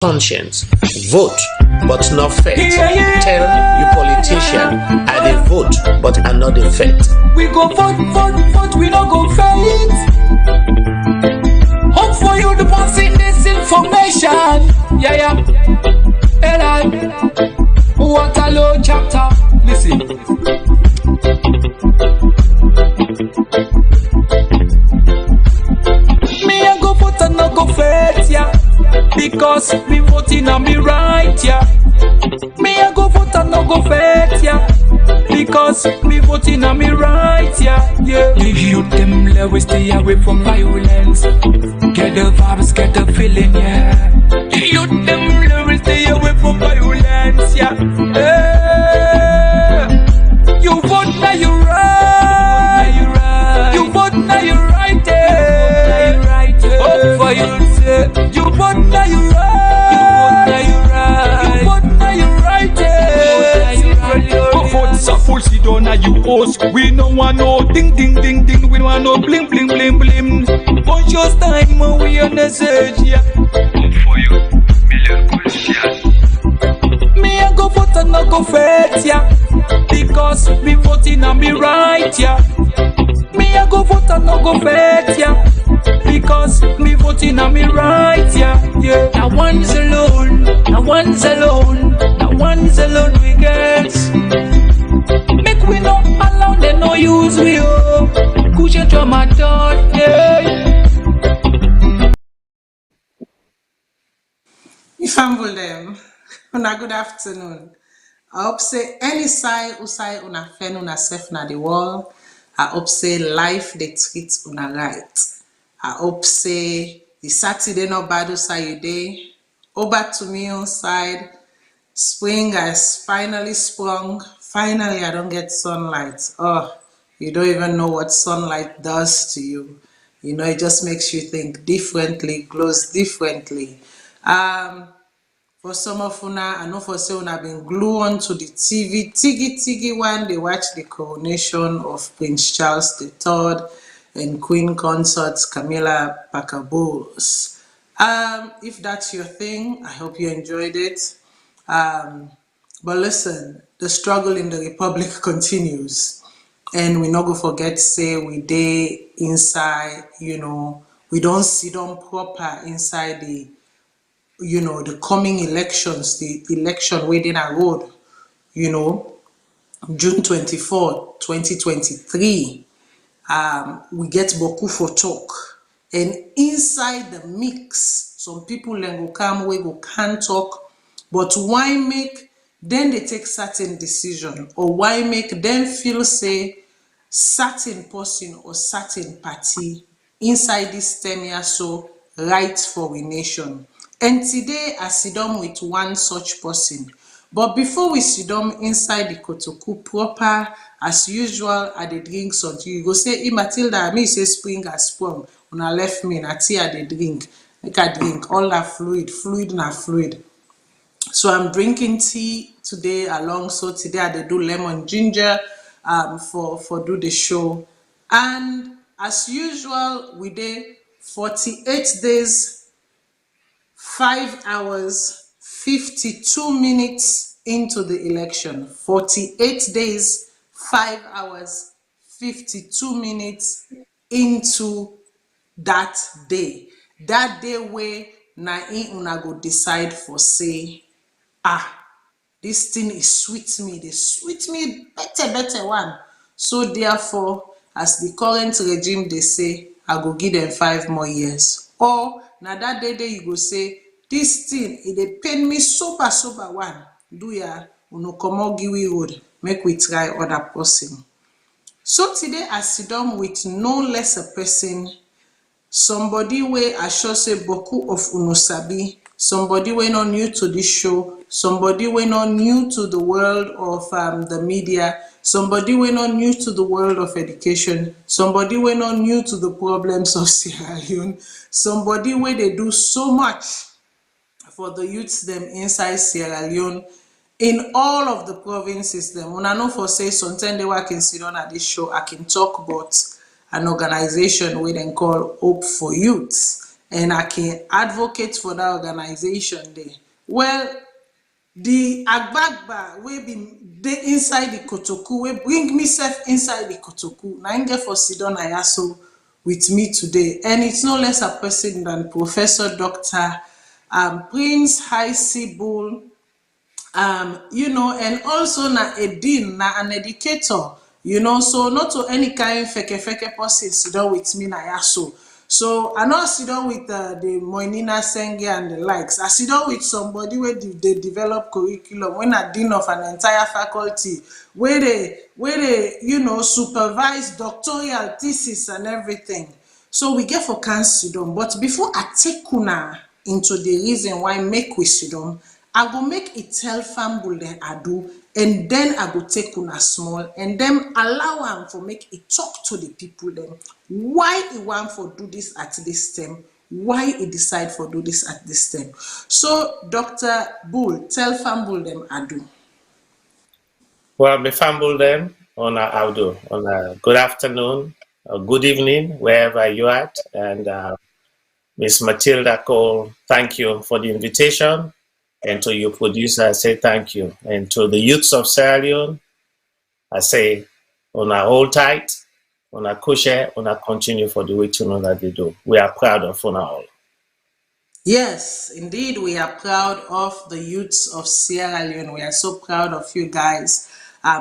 conscience. Vote, but not faith. Tell you politician, I dey vote, but I not dey faith. We go vote, we don't go faith. Hope for you to pass in this information. Yeah. Waterloo chapter. Listen. Me I go vote and not go faith, yeah. Because me voting and me right, yeah. Me I go vote and not go faith, yeah. Because me voting and me right, yeah. The youth them let stay away from violence. Get the vibes, get the feeling, yeah. The youth them let stay away from violence, yeah. You vote now you right. You vote now you right, yeah. Vote for you, say. You vote now you right. You vote now you right, yeah. Vote support sit down now you host. We no want no ding ding ding ding. We no want no bling bling bling bling. Conscious time we on the surge, yeah. Vote for you, million Christians. Me I go vote and not go faith, yeah. Because me voting and me right, yeah. Me I go vote and not go faith, yeah. Because me voting and me right, yeah. Now one's alone, now one's alone, now one's alone we get. Make we not allow them no use we oh. Cushion to my thought, yeah. If I'm with them, una good afternoon. I hope say any side usai una fen una sef na the world. I hope say life they treat una right. I hope say the Saturday no bad usai you day. Over to me on side. Spring has finally sprung. Finally I don't get sunlight. Oh, you don't even know what sunlight does to you. You know, it just makes you think differently, glows differently. For some of una, I know for say una been glued onto the TV, tiggy one, they watch the coronation of Prince Charles III and Queen Consort Camilla Parker Bowles. If that's your thing, I hope you enjoyed it. But listen, the struggle in the Republic continues. And we not go forget say we dey inside, you know, we don't sit down proper inside the the coming elections, the election waiting a road, June 24, 2023. We get Boku for talk. And inside the mix, some people then go come, we go can't talk, but why make then they take certain decision, or why make them feel say certain person or certain party inside this 10 years so right for we nation. And today I sit down with one such person. But before we sit down inside the kotoku proper, as usual, I dey drink something. You go say, hey Matilda, me say spring has sprung. When I left me, na tea I dey drink. Make I drink all that fluid na fluid. So I'm drinking tea today along. So today I dey do lemon ginger for do the show. And as usual, we dey 48 days 5 hours 52 minutes into the election. 48 days 5 hours 52 minutes into that day where na una go decide for say this thing is sweet me, they sweet me better one. So therefore, as the current regime they say, I go give them 5 more years. Or now that day you go say, this thing, it dey pain me super one. Do ya, uno comot give we road, make we try other person. So today I sit down with no less a person, somebody where I sure say boku of uno sabi, somebody wey not new to this show, somebody wey not new to the world of the media, somebody wey not new to the world of education, somebody wey not new to the problems of Sierra Leone, somebody where they do so much for the youths them inside Sierra Leone, in all of the provinces them. When I know for say sometimes they work in sit down at this show, I can talk about an organization we then call Hope for Youth. and I can advocate for that organization there. Well, the agbagba wey be dey inside the kotoku wey bring me sef inside the kotoku na im get for sidon ayaso with me today, and it's no less a person than Professor Dr. Prince Hycy, and also na a dean, na an educator, so not to any kind feke person sit down with me na yaso. So I not sit down with the Moinina Senge and the likes. I sit down with somebody where they develop curriculum, when a dean of an entire faculty, where they supervise doctoral thesis and everything. So we get for can sit down. But before I take una into the reason why make we sit down, I go make it tell famble then I do, and then I go take una small, and then allow am for make it talk to the people then why he want for do this at this time, why he decide for do this at this time. So Dr. Bull, tell famble them I do. Well, me fumble them on a audio on a good afternoon, or good evening, wherever you're at. And Miss Matilda Cole, thank you for the invitation. And to your producer, I say thank you. And to the youths of Sierra Leone, I say, on a hold tight, on a cushion, on a continue for the way to know that they do. We are proud of on all. Yes, indeed, we are proud of the youths of Sierra Leone. We are so proud of you guys.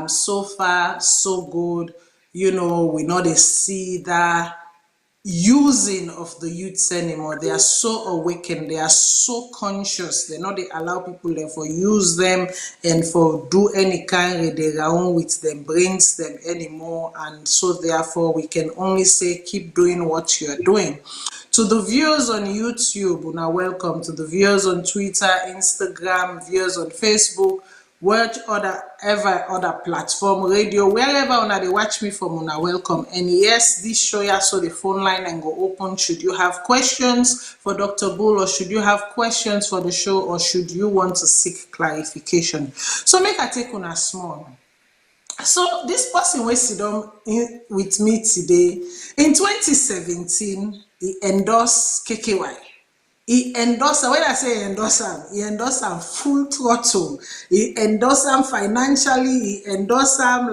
So far, so good. We know they see that using of the youths anymore. They are so awakened, they are so conscious. They know they allow people there for use them and for do any kind of they own with them brains them anymore. And so therefore we can only say keep doing what you're doing. To the viewers on YouTube, now welcome. To the viewers on Twitter, Instagram, viewers on Facebook, what other platform, radio, wherever una they watch me from, una welcome. And yes, this show ya so the phone line and go open. Should you have questions for Dr. Bull, or should you have questions for the show, or should you want to seek clarification? So make I take una small. So this person we sit down with me today in 2017, he endorsed KKY. He endorsed, when I say endorse him, he endorsed him full throttle. He endorsed him financially, he endorsed him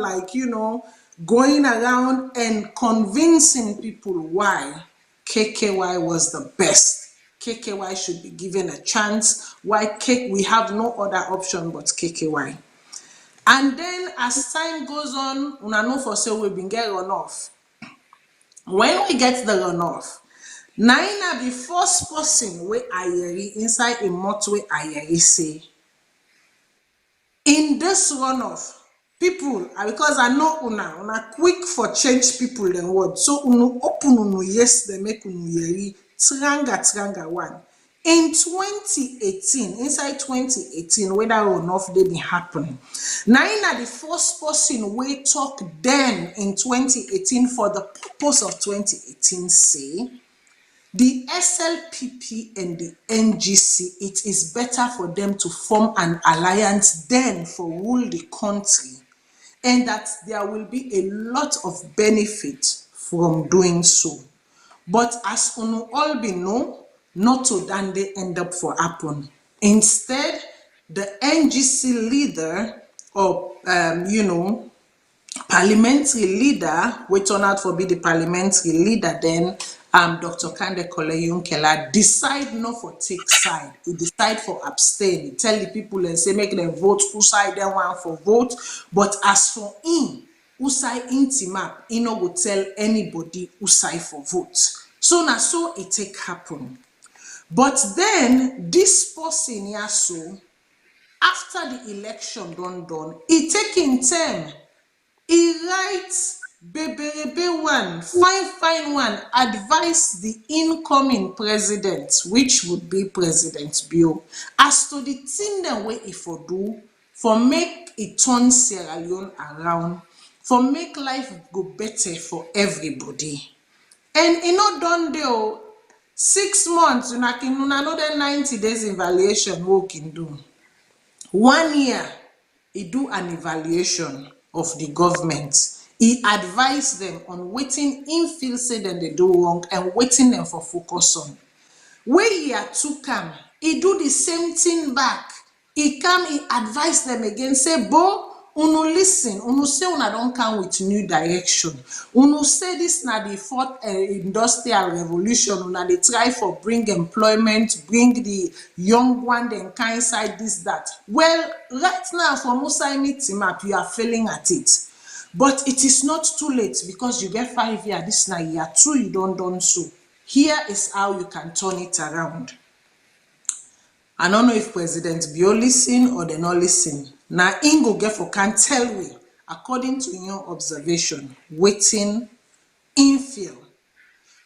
going around and convincing people why KKY was the best. KKY should be given a chance. Why we have no other option but KKY. And then as time goes on, una know for say we been get runoff. When we get the runoff, Naina the first person wey Ayeri inside a mot wey Ayeri say, in this runoff, people, because I know una quick for change people than word. So unu open unu yes, they make unu yeri tranga one. In 2018, inside 2018, when that runoff didn't happen, Naina the first person we talk then in 2018 for the purpose of 2018 say, the SLPP and the NGC, it is better for them to form an alliance then for rule the country, and that there will be a lot of benefit from doing so. But as unu all be know, not to then they end up for happen. Instead, the NGC leader or parliamentary leader, we turn out for be the parliamentary leader then, Dr. Kande Kole decide not for take side. He decide for abstain. He tell the people and say make them vote who side they want for vote. But as for him, who side intimate, he no go tell anybody who side for vote. So now so it take happen. But then this person here so after the election done, he take in turn. He writes Beberebe one, fine one, advise the incoming president, which would be President Bio, as to the thing that way if for do, for make it turn Sierra Leone around, for make life go better for everybody. And not done there, 6 months, you know, another 90 days evaluation we can do. 1 year, he do an evaluation of the government. He advised them on waiting in feel say that they do wrong and waiting them for focus on. Wey Year Two come, he do the same thing back. He come, he advise them again, say, Bo, unu listen, unu say una don come with new direction. Unu say this na the fourth industrial revolution. Una dey try for bring employment, bring the young one, dem kind side this, that. Well, right now for Musa meeting map, you are failing at it. But it is not too late because you get 5 years. This na year 2, you don't done so. Here is how you can turn it around. I don't know if President Bio listen or they not listen. Now, in go get for can tell we, according to your observation, waiting in feel.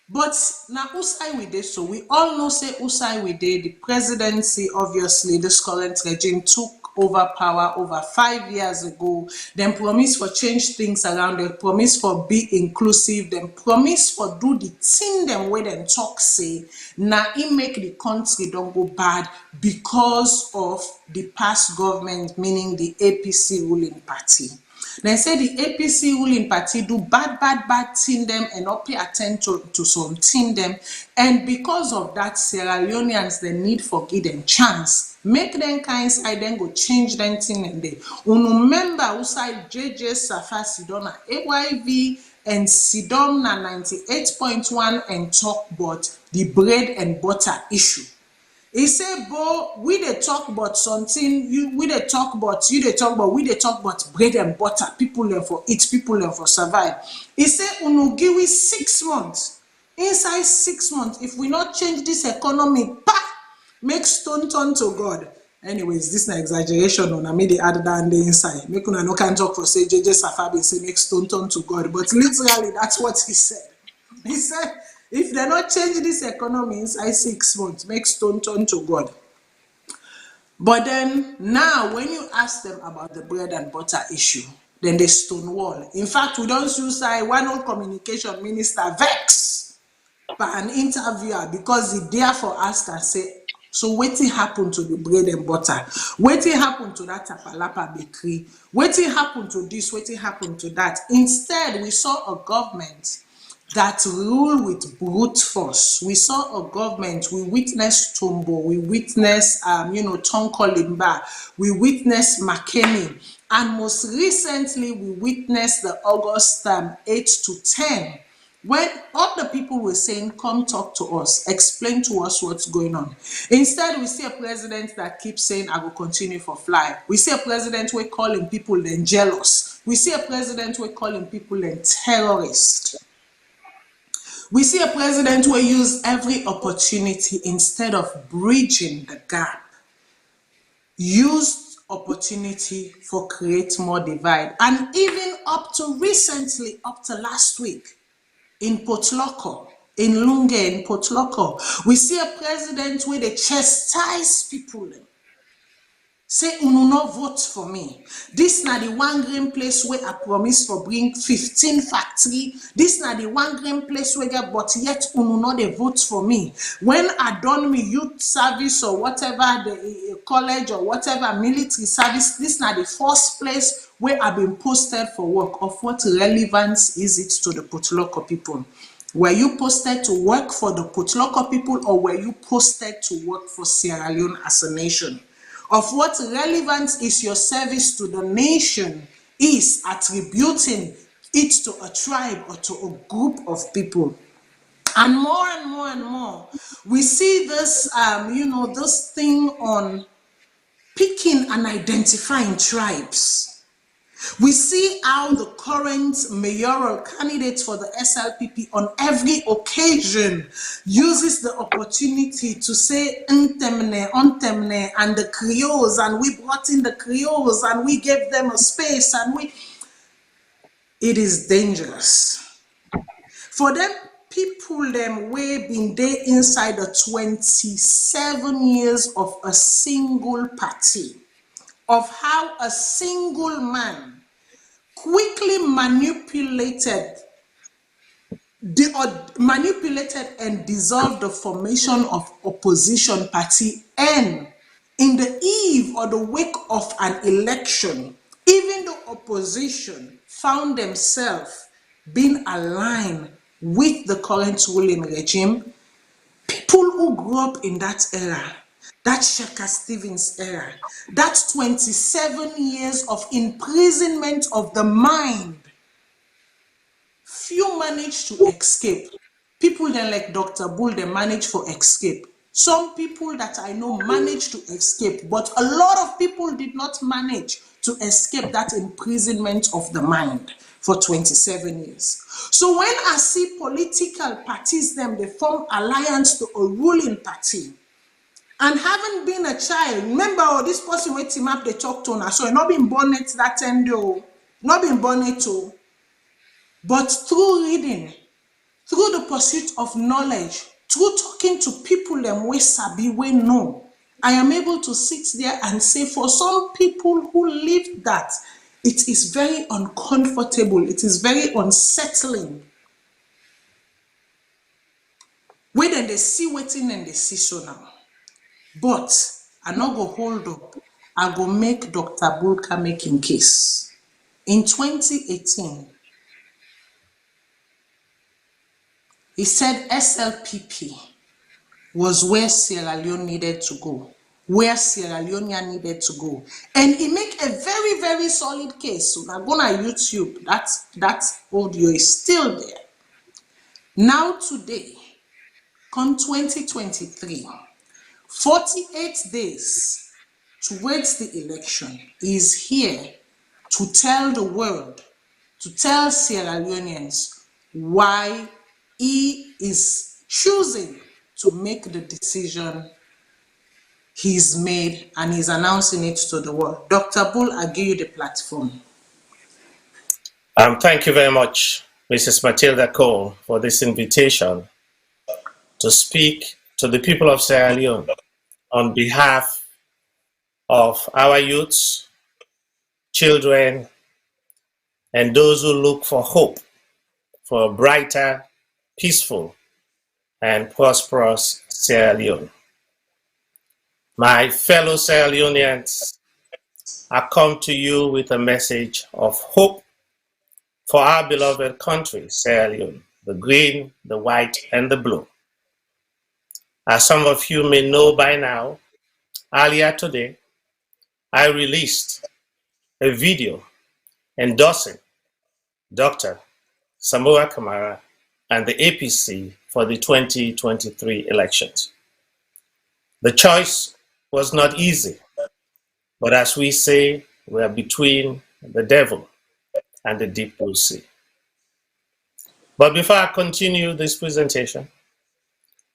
But now Usai we did, so we all know say Usai we did, the presidency, obviously, this current regime took over power over 5 years ago. Them promise for change things around, them promise for be inclusive, them promise for do the thing them way them talk say. Now it make the country don't go bad because of the past government, meaning the APC ruling party. They say the APC ruling party do bad thing them and not pay attention to something them. And because of that, Sierra Leoneans, they need for give them chance. Make them kind side, then go change them thing and they. Unu member who side JJ Safa Sidona AYV and Sidona 98.1 and talk about the bread and butter issue. He say, Bo, we dey talk about something, we dey talk about bread and butter. People learn for eat, people learn for survive. He say, unu give we 6 months. Inside 6 months, if we not change this economy, make stone turn to God. Anyways, this is an exaggeration. I made the add down the inside. Make una no can talk for say JJ Safabi say make stone turn to God. But literally, that's what he said. He said, if they not change this economy inside 6 months, make stone turn to God. But then now, when you ask them about the bread and butter issue, then they stonewall. In fact, we don't use one old communication minister vex by an interviewer because he therefore ask and say, so wetin happen to the bread and butter? Wetin happen to that Tapalapa bakery? Wetin happen to this? Wetin happen to that? Instead, we saw a government that rule with brute force. We saw a government, we witnessed Tombo, we witnessed, Tonko Limba, we witnessed McKinney, and most recently, we witnessed the August 8 to 10, when all the people were saying, come talk to us, explain to us what's going on. Instead, we see a president that keeps saying, I will continue for fly. We see a president we're calling people then jealous. We see a president we're calling people then terrorists. We see a president who use every opportunity instead of bridging the gap. Used opportunity for create more divide. And even up to recently, up to last week, in Potloko, in Lunge, in Potloko, we see a president where they chastise people. Say, unu no vote for me. This na the one green place where I promise for bring 15 factory. This na the one green place where get, but yet unu no they vote for me. When I done me youth service or whatever, the college or whatever military service, this na the first place where I've been posted for work. Of what relevance is it to the Potloko people? Were you posted to work for the Potloko people or were you posted to work for Sierra Leone as a nation? Of what relevance is your service to the nation is attributing it to a tribe or to a group of people. And more and more and more, we see this, this thing on picking and identifying tribes. We see how the current mayoral candidate for the SLPP on every occasion uses the opportunity to say untemne, and the Creoles, and we brought in the Creoles, and we gave them a space, it is dangerous. For them people them way been there inside the 27 years of a single party, of how a single man quickly manipulated and dissolved the formation of opposition party, and in the eve or the wake of an election, even the opposition found themselves being aligned with the current ruling regime. People who grew up in that era, that Sheikh Stevens era, that 27 years of imprisonment of the mind, few managed to escape. People then like Dr. Bull, they managed to escape. Some people that I know managed to escape, but a lot of people did not manage to escape that imprisonment of the mind for 27 years. So when I see political parties, they form alliance to a ruling party. And having been a child, remember, this person wey team up they talk to now, so I not been born at that end, not been born it too. But through reading, through the pursuit of knowledge, through talking to people them wey sabi, wey know, I am able to sit there and say, for some people who lived that, it is very uncomfortable, it is very unsettling. Wey then they see waiting and they see so now. But I not go hold up. I go make Dr. Bulka make him case. In 2018, he said SLPP was where Sierra Leone needed to go, where Sierra Leone needed to go. And he make a very, very solid case. So now go on YouTube, that audio is still there. Now today, come 2023, 48 days towards the election, is here to tell the world, to tell Sierra Leoneans why he is choosing to make the decision he's made, and he's announcing it to the world. Dr. Bull, I give you the platform. Thank you very much, Mrs. Matilda Cole, for this invitation to speak to the people of Sierra Leone on behalf of our youths, children, and those who look for hope for a brighter, peaceful, and prosperous Sierra Leone. My fellow Sierra Leoneans, I come to you with a message of hope for our beloved country, Sierra Leone, the green, the white, and the blue. As some of you may know by now, earlier today, I released a video endorsing Dr. Samora Kamara and the APC for the 2023 elections. The choice was not easy, but as we say, we are between the devil and the deep blue sea. But before I continue this presentation,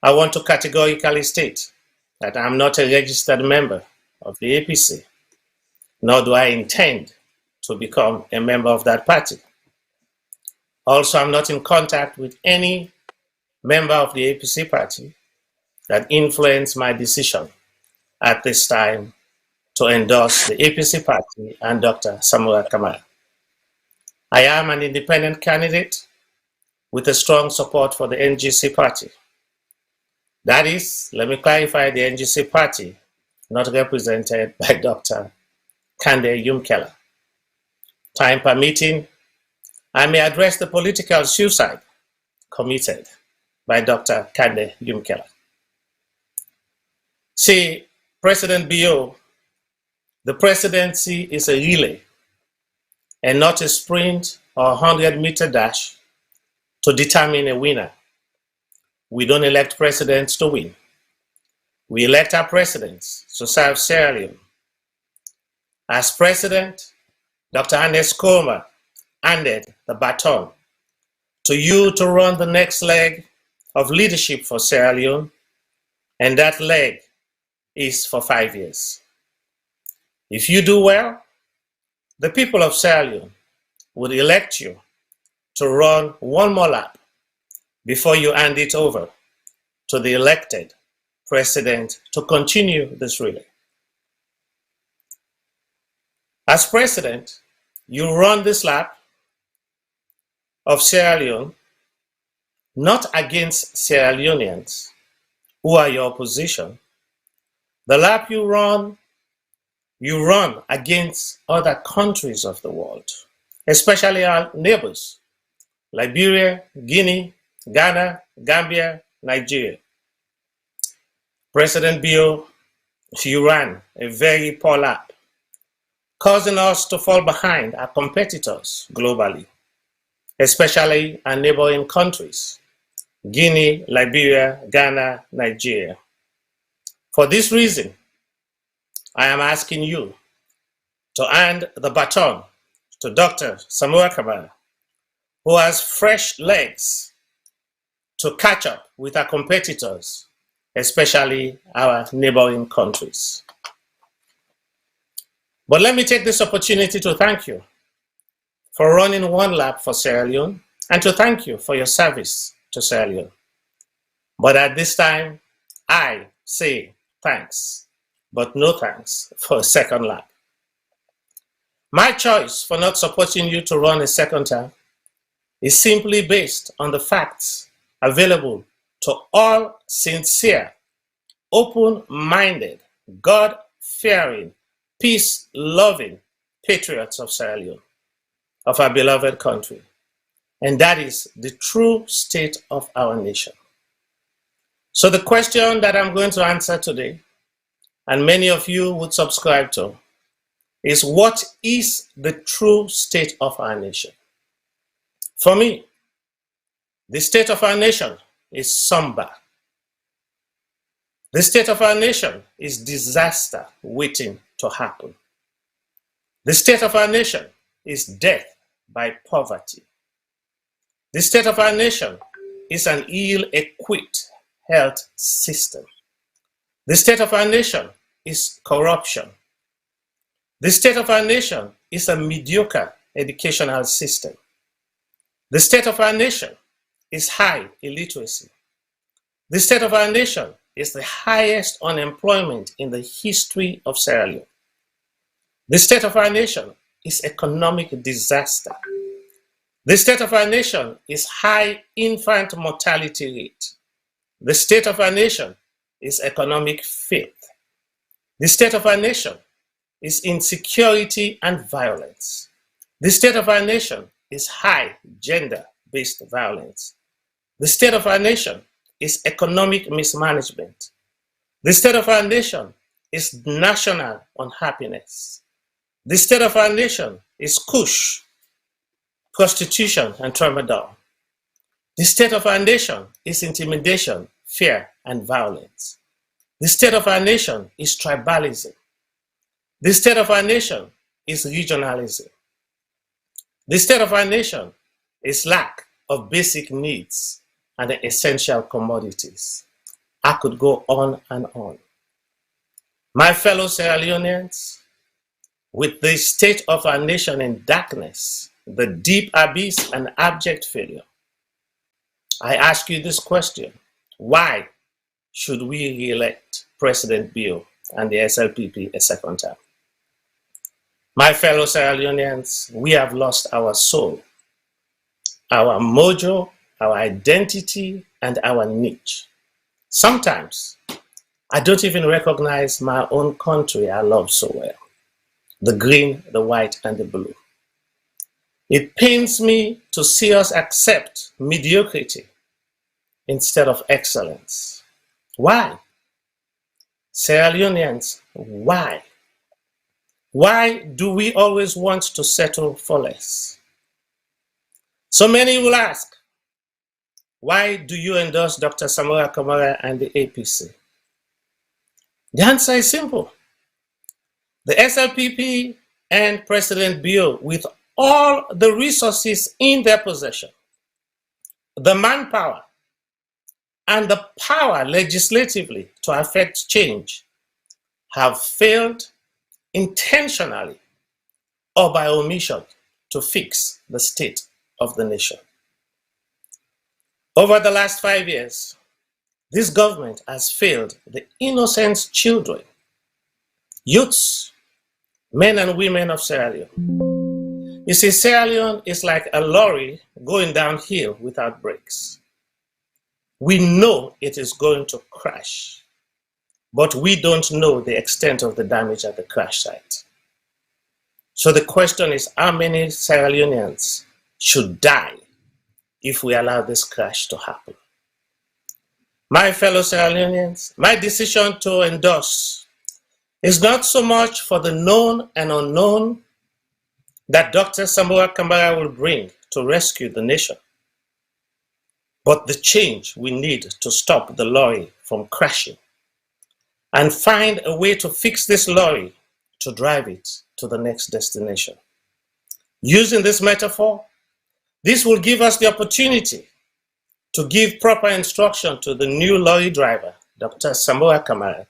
I want to categorically state that I'm not a registered member of the APC, nor do I intend to become a member of that party. Also, I'm not in contact with any member of the APC party that influenced my decision at this time to endorse the APC party and Dr. Samora Kamara. I am an independent candidate with a strong support for the NGC party. That is, let me clarify, the NGC party, not represented by Dr. Kande Yumkela. Time permitting, I may address the political suicide committed by Dr. Kande Yumkela. See, President Bio, the presidency is a relay and not a sprint or 100-meter dash to determine a winner. We don't elect presidents to win. We elect our presidents to serve Sierra Leone. As president, Dr. Hannes Koma handed the baton to you to run the next leg of leadership for Sierra Leone, and that leg is for 5 years. If you do well, the people of Sierra Leone would elect you to run one more lap before you hand it over to the elected president to continue this relay. As president, you run this lap of Sierra Leone not against Sierra Leoneans who are your opposition. The lap you run against other countries of the world, especially our neighbors, Liberia, Guinea, Ghana, Gambia, Nigeria. President Bio, you ran a very poor lap, causing us to fall behind our competitors globally, especially our neighboring countries, Guinea, Liberia, Ghana, Nigeria. For this reason, I am asking you to hand the baton to Dr. Samura Kamara, who has fresh legs to catch up with our competitors, especially our neighboring countries. But let me take this opportunity to thank you for running one lap for Sierra Leone and to thank you for your service to Sierra Leone. But at this time, I say thanks, but no thanks for a second lap. My choice for not supporting you to run a second term is simply based on the facts available to all sincere, open-minded, God-fearing, peace-loving patriots of Sierra Leone, of our beloved country. And that is the true state of our nation. So the question that I'm going to answer today, and many of you would subscribe to, is what is the true state of our nation? For me, the state of our nation is somber. The state of our nation is disaster waiting to happen. The state of our nation is death by poverty. The state of our nation is an ill-equipped health system. The state of our nation is corruption. The state of our nation is a mediocre educational system. The state of our nation is high illiteracy. The state of our nation is the highest unemployment in the history of Sierra Leone. The state of our nation is economic disaster. The state of our nation is high infant mortality rate. The state of our nation is economic filth. The state of our nation is insecurity and violence. The state of our nation is high gender-based violence. The state of our nation is economic mismanagement. The state of our nation is national unhappiness. The state of our nation is kush, prostitution, and tramadol. The state of our nation is intimidation, fear, and violence. The state of our nation is tribalism. The state of our nation is regionalism. The state of our nation is lack of basic needs and the essential commodities. I could go on and on. My fellow Sierra Leoneans, with the state of our nation in darkness, the deep abyss and abject failure, I ask you this question: why should we re-elect President Bio and the SLPP a second term? My fellow Sierra Leoneans, we have lost our soul, our mojo, our identity, and our niche. Sometimes I don't even recognize my own country I love so well: the green, the white, and the blue. It pains me to see us accept mediocrity instead of excellence. Why? Sierra Leoneans, why? Why do we always want to settle for less? So many will ask, why do you endorse Dr. Samura Kamara and the APC? The answer is simple. The SLPP and President Bio, with all the resources in their possession, the manpower, and the power legislatively to affect change, have failed intentionally or by omission to fix the state of the nation. Over the last 5 years, this government has failed the innocent children, youths, men and women of Sierra Leone. You see, Sierra Leone is like a lorry going downhill without brakes. We know it is going to crash, but we don't know the extent of the damage at the crash site. So the question is, how many Sierra Leoneans should die if we allow this crash to happen? My fellow Sierra Leoneans, my decision to endorse is not so much for the known and unknown that Dr. Samoa Kamara will bring to rescue the nation, but the change we need to stop the lorry from crashing and find a way to fix this lorry to drive it to the next destination. Using this metaphor, this will give us the opportunity to give proper instruction to the new lorry driver, Dr. Samoa Kamara,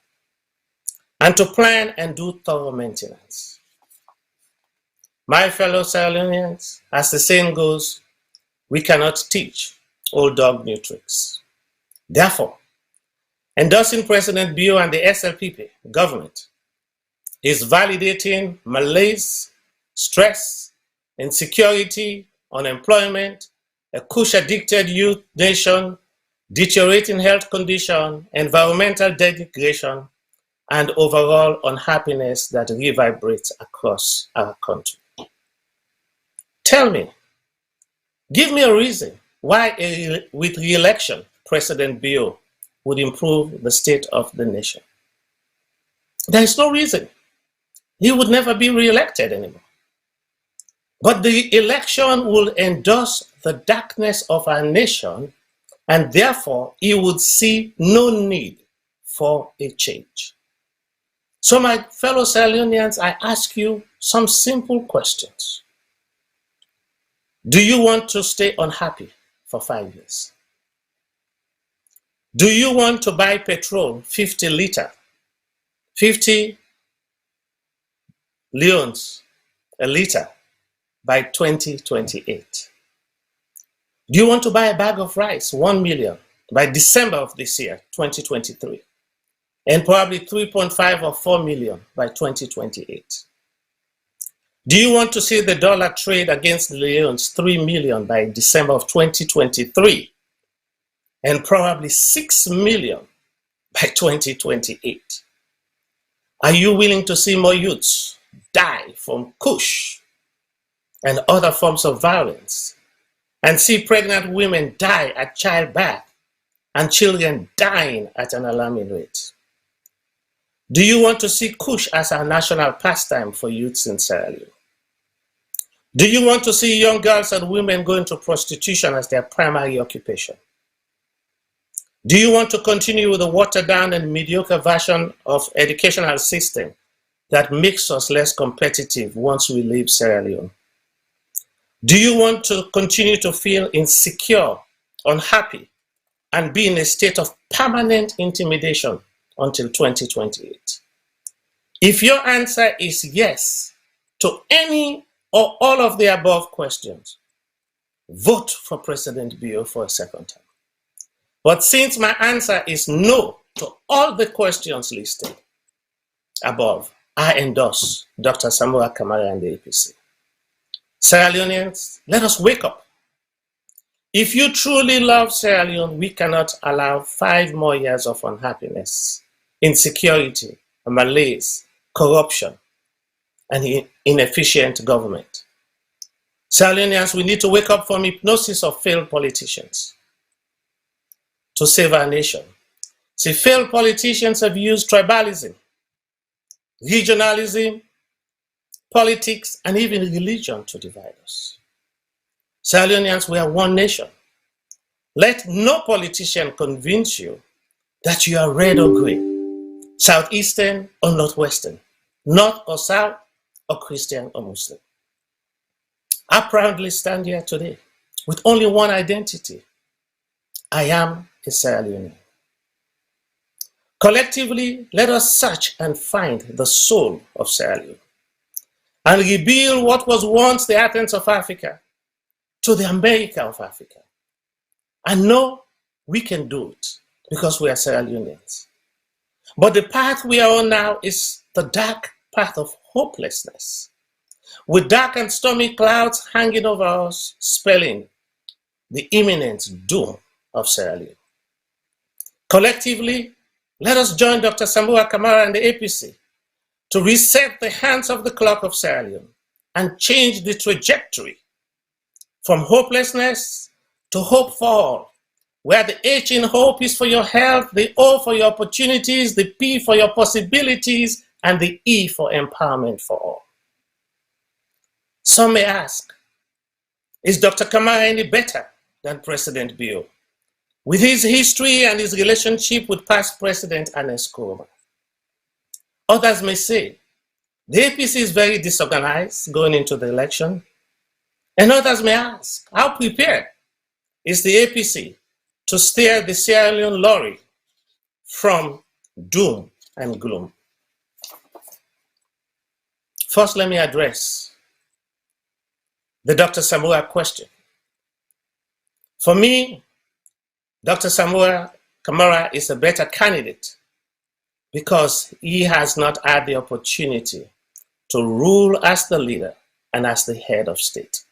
and to plan and do thorough maintenance. My fellow Sierra Leoneans, as the saying goes, we cannot teach old dog new tricks. Therefore, endorsing President Bio and the SLPP government is validating malaise, stress, insecurity, unemployment, a kush-addicted youth nation, deteriorating health condition, environmental degradation, and overall unhappiness that reverberates across our country. Tell me, give me a reason why with re-election, President Bio would improve the state of the nation. There is no reason. He would never be re-elected anymore. But the election will endorse the darkness of our nation, and therefore he would see no need for a change. So my fellow Sierra Leoneans, I ask you some simple questions. Do you want to stay unhappy for 5 years? Do you want to buy petrol 50 leones a liter by 2028? Do you want to buy a bag of rice, 1 million, by December of this year, 2023, and probably 3.5 or 4 million by 2028? Do you want to see the dollar trade against the leones 3 million by December of 2023, and probably 6 million by 2028? Are you willing to see more youths die from kush and other forms of violence, and see pregnant women die at childbirth and children dying at an alarming rate? Do you want to see kush as our national pastime for youths in Sierra Leone? Do you want to see young girls and women go into prostitution as their primary occupation? Do you want to continue with the watered down and mediocre version of educational system that makes us less competitive once we leave Sierra Leone? Do you want to continue to feel insecure, unhappy, and be in a state of permanent intimidation until 2028? If your answer is yes to any or all of the above questions, vote for President Bio for a second time. But since my answer is no to all the questions listed above, I endorse Dr. Samoa Kamara and the APC. Sierra Leoneans, let us wake up. If you truly love Sierra Leone, we cannot allow 5 more years of unhappiness, insecurity, malaise, corruption, and inefficient government. Sierra Leoneans, we need to wake up from hypnosis of failed politicians to save our nation. See, failed politicians have used tribalism, regionalism, politics, and even religion to divide us. Sierra Leoneans, we are one nation. Let no politician convince you that you are red or green, southeastern or northwestern, north or south, or Christian or Muslim. I proudly stand here today with only one identity. I am a Sierra Leonean. Collectively, let us search and find the soul of Sierra Leone and rebuild what was once the Athens of Africa to the America of Africa. I know we can do it because we are Sierra Leoneans. But the path we are on now is the dark path of hopelessness, with dark and stormy clouds hanging over us, spelling the imminent doom of Sierra Leone. Collectively, let us join Dr. Samoa Kamara and the APC to reset the hands of the clock of Sierra Leone and change the trajectory from hopelessness to hope for all, where the H in hope is for your health, the O for your opportunities, the P for your possibilities, and the E for empowerment for all. Some may ask, is Dr. Kamara any better than President Bio, with his history and his relationship with past President Ernest Koroma? Others may say, the APC is very disorganized going into the election. And others may ask, how prepared is the APC to steer the Sierra Leone lorry from doom and gloom? First, let me address the Dr. Samura question. For me, Dr. Samura Kamara is a better candidate because he has not had the opportunity to rule as the leader and as the head of state.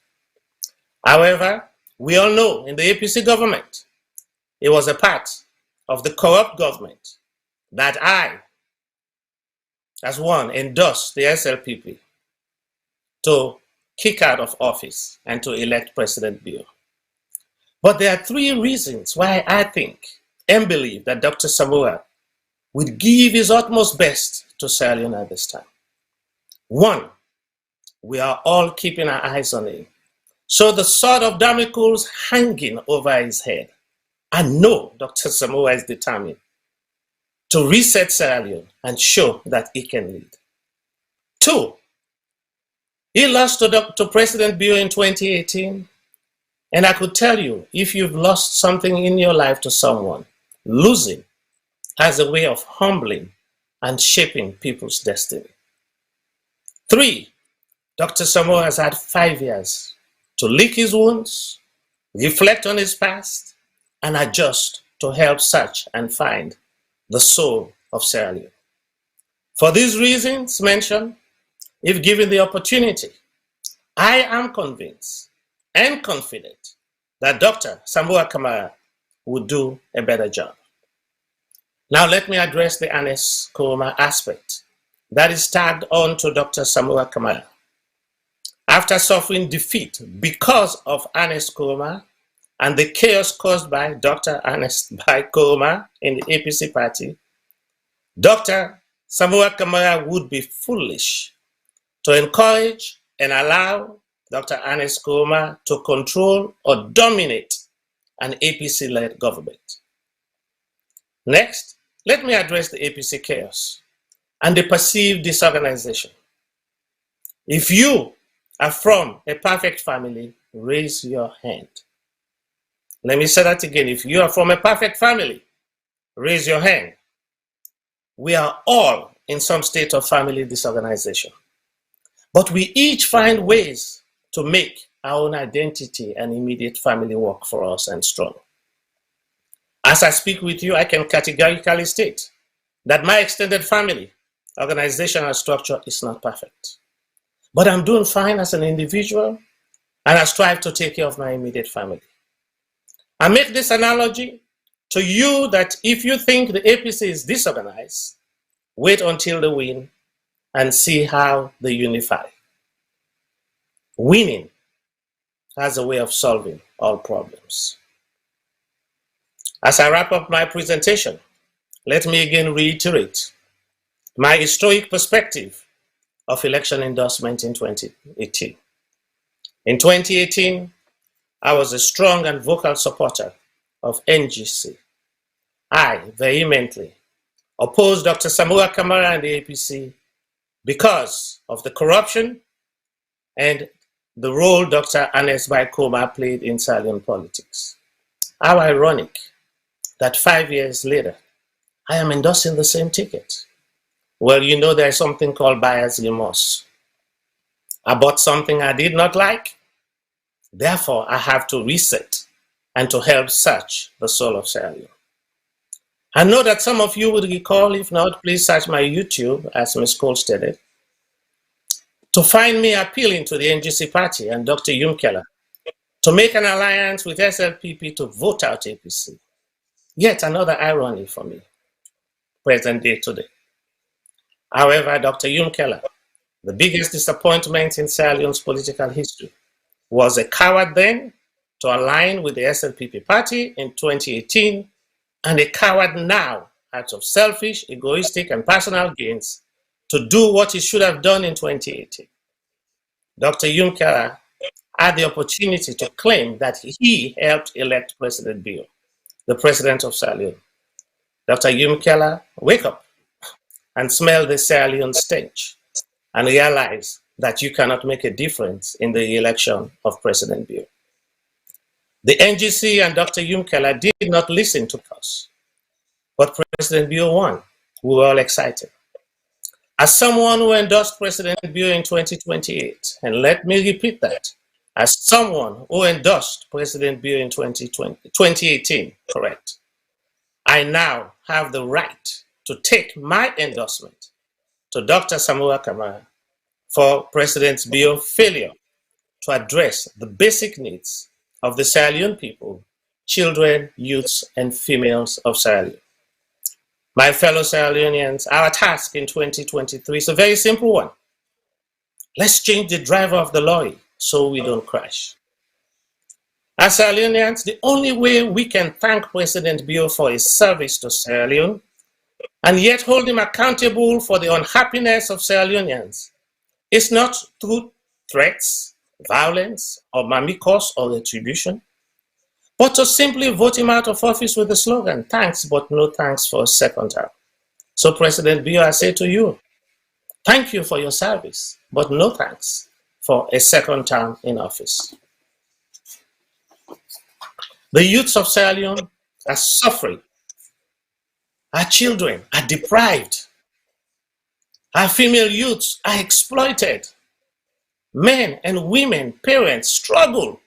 However, we all know in the APC government, it was a part of the corrupt government that I, as one, endorsed the SLPP to kick out of office and to elect President Bio. But there are three reasons why I think and believe that Dr. Samura would give his utmost best to Sierra Leone at this time. One, we are all keeping our eyes on him. So the sword of Damocles hanging over his head. I know Dr. Samura is determined to reset Sierra Leone and show that he can lead. Two, he lost to President Bio in 2018. And I could tell you, if you've lost something in your life to someone, losing has a way of humbling and shaping people's destiny. Three, Dr. Samura has had 5 years to lick his wounds, reflect on his past, and adjust to help search and find the soul of Sierra Leone. For these reasons mentioned, if given the opportunity, I am convinced and confident that Dr. Samura Kamara would do a better job. Now let me address the Ernest Koroma aspect that is tagged on to Dr. Samura Kamara. After suffering defeat because of Ernest Koroma and the chaos caused by Dr. Ernest Koroma in the APC party, Dr. Samura Kamara would be foolish to encourage and allow Dr. Ernest Koroma to control or dominate an APC-led government. Next, let me address the APC chaos and the perceived disorganization. If you are from a perfect family, raise your hand. Let me say that again. If you are from a perfect family, raise your hand. We are all in some state of family disorganization, but we each find ways to make our own identity and immediate family work for us and strong. As I speak with you, I can categorically state that my extended family organizational structure is not perfect. But I'm doing fine as an individual, and I strive to take care of my immediate family. I make this analogy to you that if you think the APC is disorganized, wait until they win and see how they unify. Winning has a way of solving all problems. As I wrap up my presentation, let me again reiterate my historic perspective of election endorsement in 2018. In 2018, I was a strong and vocal supporter of NGC. I vehemently opposed Dr. Samura Kamara and the APC because of the corruption and the role Dr. Ernest Koroma played in Sierra Leone politics. How ironic that 5 years later, I am endorsing the same ticket. Well, you know there's something called buyer's remorse. I bought something I did not like, therefore I have to reset and to help search the soul of Sierra Leone. I know that some of you would recall, if not, please search my YouTube, as Ms. Cole stated, to find me appealing to the NGC party and Dr. Yumkela to make an alliance with SLPP to vote out APC. Yet another irony for me, present day today. However, Dr. Yumkela, the biggest disappointment in Sierra Leone's political history, was a coward then to align with the SLPP party in 2018 and a coward now out of selfish, egoistic, and personal gains to do what he should have done in 2018. Dr. Yumkela had the opportunity to claim that he helped elect President Bio, the president of Sierra Leone. Dr. Yumkela, wake up and smell the Sierra Leone stench and realize that you cannot make a difference in the election of President Bio. The NGC and Dr. Yumkela did not listen to us, but President Bio won. We were all excited. As someone who endorsed President Bio in 2028, and let me repeat that, as someone who endorsed President Bio in 2018, correct, I now have the right to take my endorsement to Dr. Samura Kamara for President Bio's failure to address the basic needs of the Sierra Leone people, children, youths, and females of Sierra Leone. My fellow Sierra Leoneans, our task in 2023 is a very simple one. Let's change the driver of the lorry so we don't crash. As Sierra Leoneans, the only way we can thank President Bio for his service to Sierra Leone and yet hold him accountable for the unhappiness of Sierra Leoneans is not through threats, violence, or mamikos or retribution, but to simply vote him out of office with the slogan, thanks, but no thanks for a second term. So President Bio, I say to you, thank you for your service, but no thanks for a second term in office. The youths of Sierra Leone are suffering. Our children are deprived. Our female youths are exploited. Men and women, parents struggle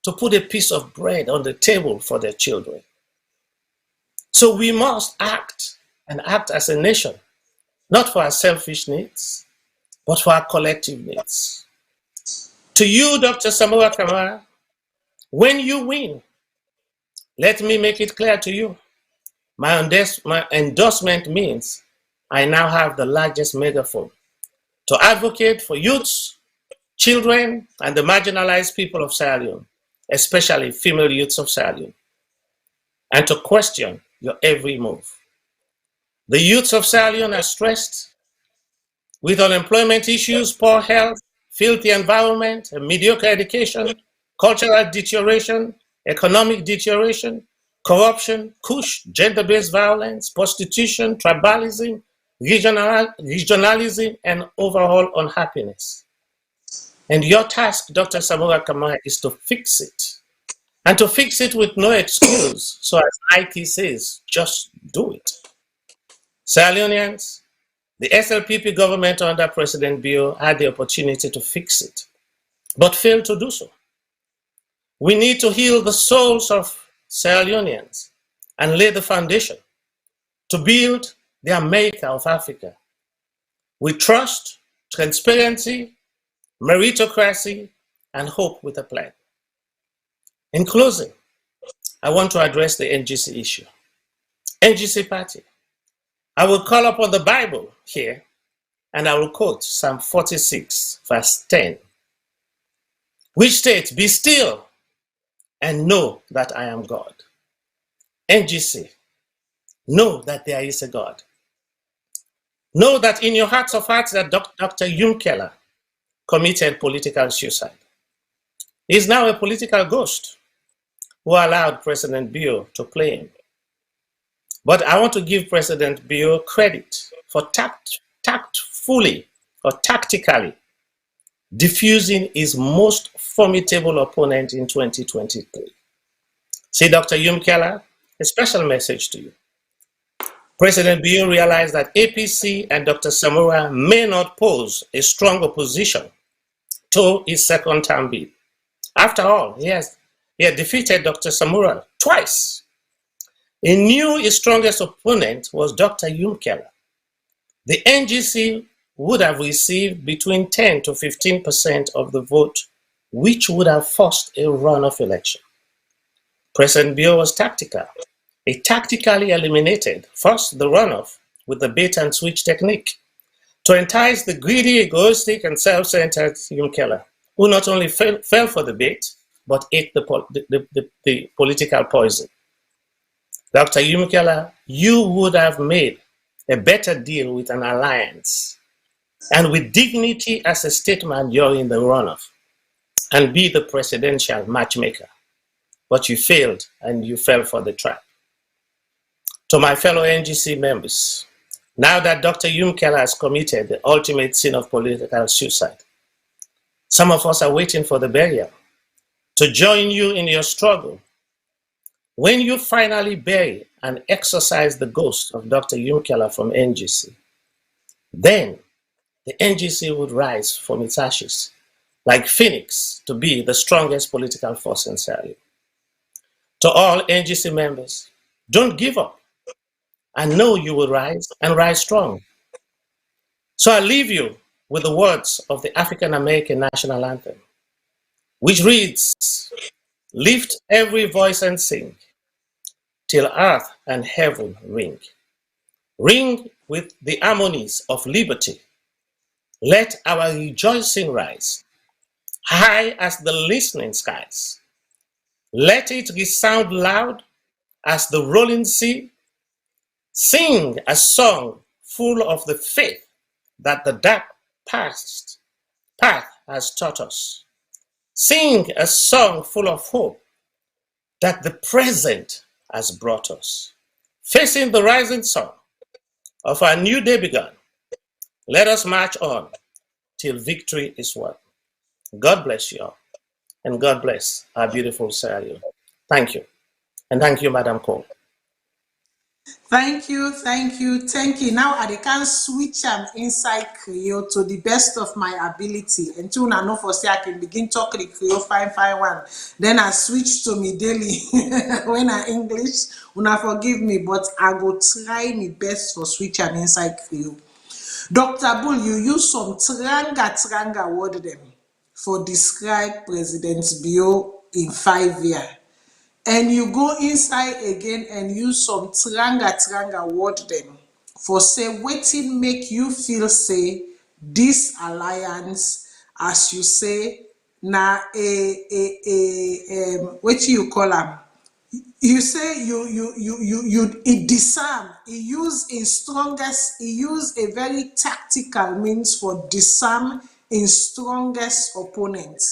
to put a piece of bread on the table for their children. So we must act and act as a nation, not for our selfish needs, but for our collective needs. To you, Dr. Samura Kamara, when you win, let me make it clear to you, my endorsement means I now have the largest megaphone to advocate for youths, children, and the marginalized people of Sierra Leone, especially female youths of Sierra Leone, and to question your every move. The youths of Sierra Leone are stressed with unemployment issues, poor health, filthy environment, a mediocre education, cultural deterioration, economic deterioration, corruption, kush, gender-based violence, prostitution, tribalism, regionalism, and overall unhappiness. And your task, Dr. Samura Kamara, is to fix it. And to fix it with no excuse. So as Hycy says, just do it. Sierra Leoneans, the SLPP government under President Bio had the opportunity to fix it, but failed to do so. We need to heal the souls of Sierra Leoneans and lay the foundation to build the America of Africa with trust, transparency, meritocracy, and hope with a plan. In closing, I want to address the NGC issue. NGC party. I will call upon the Bible here, and I will quote Psalm 46, verse 10, which states, "Be still and know that I am God." NGC, know that there is a God. Know that in your hearts of hearts that Dr. Yumkela committed political suicide. He is now a political ghost who allowed President Bio to play him. But I want to give President Bio credit for tactfully or tactically diffusing his most formidable opponent in 2023. See, Dr. Yumkela, a special message to you. President Bio realized that APC and Dr. Samura may not pose a strong opposition to his second term bid. After all, he had defeated Dr. Samura twice. He knew his strongest opponent was Dr. Yumkela. The NGC would have received between 10 to 15% of the vote, which would have forced a runoff election. President Bio was tactical. He tactically eliminated first the runoff with the bait and switch technique to entice the greedy, egoistic, and self-centered Yumkela, who not only fell for the bait, but ate the political poison. Dr. Yumkela, you would have made a better deal with an alliance and with dignity as a statesman during the runoff and be the presidential matchmaker. But you failed and you fell for the trap. To my fellow NGC members, now that Dr. Yumkela has committed the ultimate sin of political suicide, some of us are waiting for the burial to join you in your struggle. When you finally bury and exorcise the ghost of Dr. Yumkela from NGC, then the NGC would rise from its ashes like Phoenix to be the strongest political force in Sierra Leone. To all NGC members, don't give up. I know you will rise and rise strong. So I leave you with the words of the African American National Anthem, which reads, lift every voice and sing, till earth and heaven ring. Ring with the harmonies of liberty. Let our rejoicing rise, high as the listening skies. Let it resound loud as the rolling sea. Sing a song full of the faith that the dark past path has taught us. Sing a song full of hope that the present has brought us. Facing the rising sun of our new day begun, let us march on till victory is won. God bless you all, and God bless our beautiful Sierra Leone. Thank you, and thank you, Madam Cole. Thank you, thank you, thank you. Now I can switch inside Creole to the best of my ability. Until I know for say I can begin talking Creole fine one. Then I switch to me daily when I English. Una forgive me, but I go try my best for switch inside Creole. Dr. Bull, you use some tranga word them for describe President Bio in 5 years. And you go inside again and use some tranga word them for say wetin make you feel say this alliance, as you say, na what you call am? You say you disarm. He use a very tactical means for disarm in strongest opponent,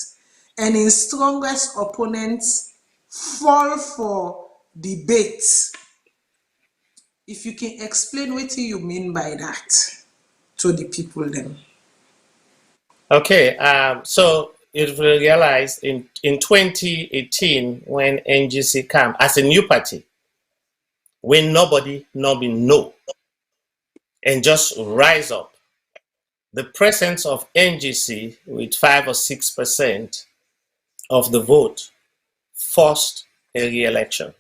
and in strongest opponents fall for debate. If you can explain what you mean by that to the people then. Okay, so you will realize in 2018 when NGC came as a new party, when nobody know and just rise up, the presence of NGC with 5 or 6% of the vote forced a re-election.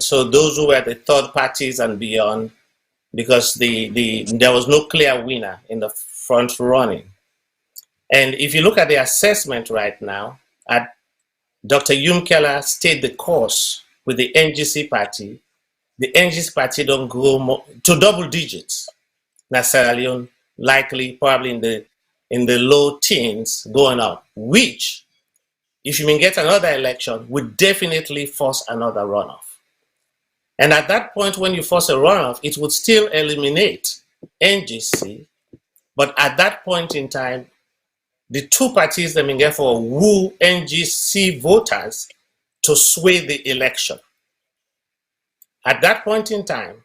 So those who were the third parties and beyond, because there was no clear winner in the front running. And if you look at the assessment right now, Dr. Yumkela stayed the course with the NGC party. The NGC party don't grow to double digits. Now Sierra Leone likely probably in the low teens going up, which if you can get another election would definitely force another runoff. And at that point, when you force a runoff, it would still eliminate NGC. But at that point in time, the two parties that may therefore woo NGC voters to sway the election. At that point in time,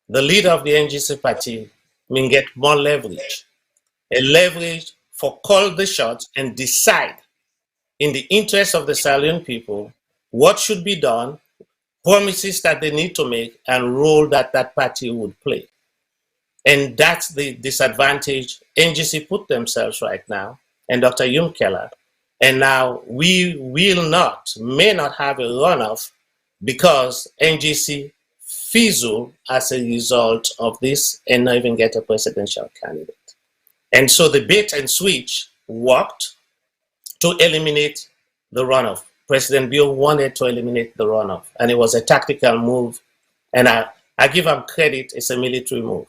the leader of the NGC party may get more leverage, a leverage for call the shots and decide in the interest of the Sierra Leone people what should be done, promises that they need to make, and role that that party would play. And that's the disadvantage NGC put themselves right now, and Dr. Yumkela. And now we may not have a runoff because NGC fizzle as a result of this and not even get a presidential candidate. And so the bait and switch worked to eliminate the runoff. President Bill wanted to eliminate the runoff, and it was a tactical move. And I give him credit, it's a military move.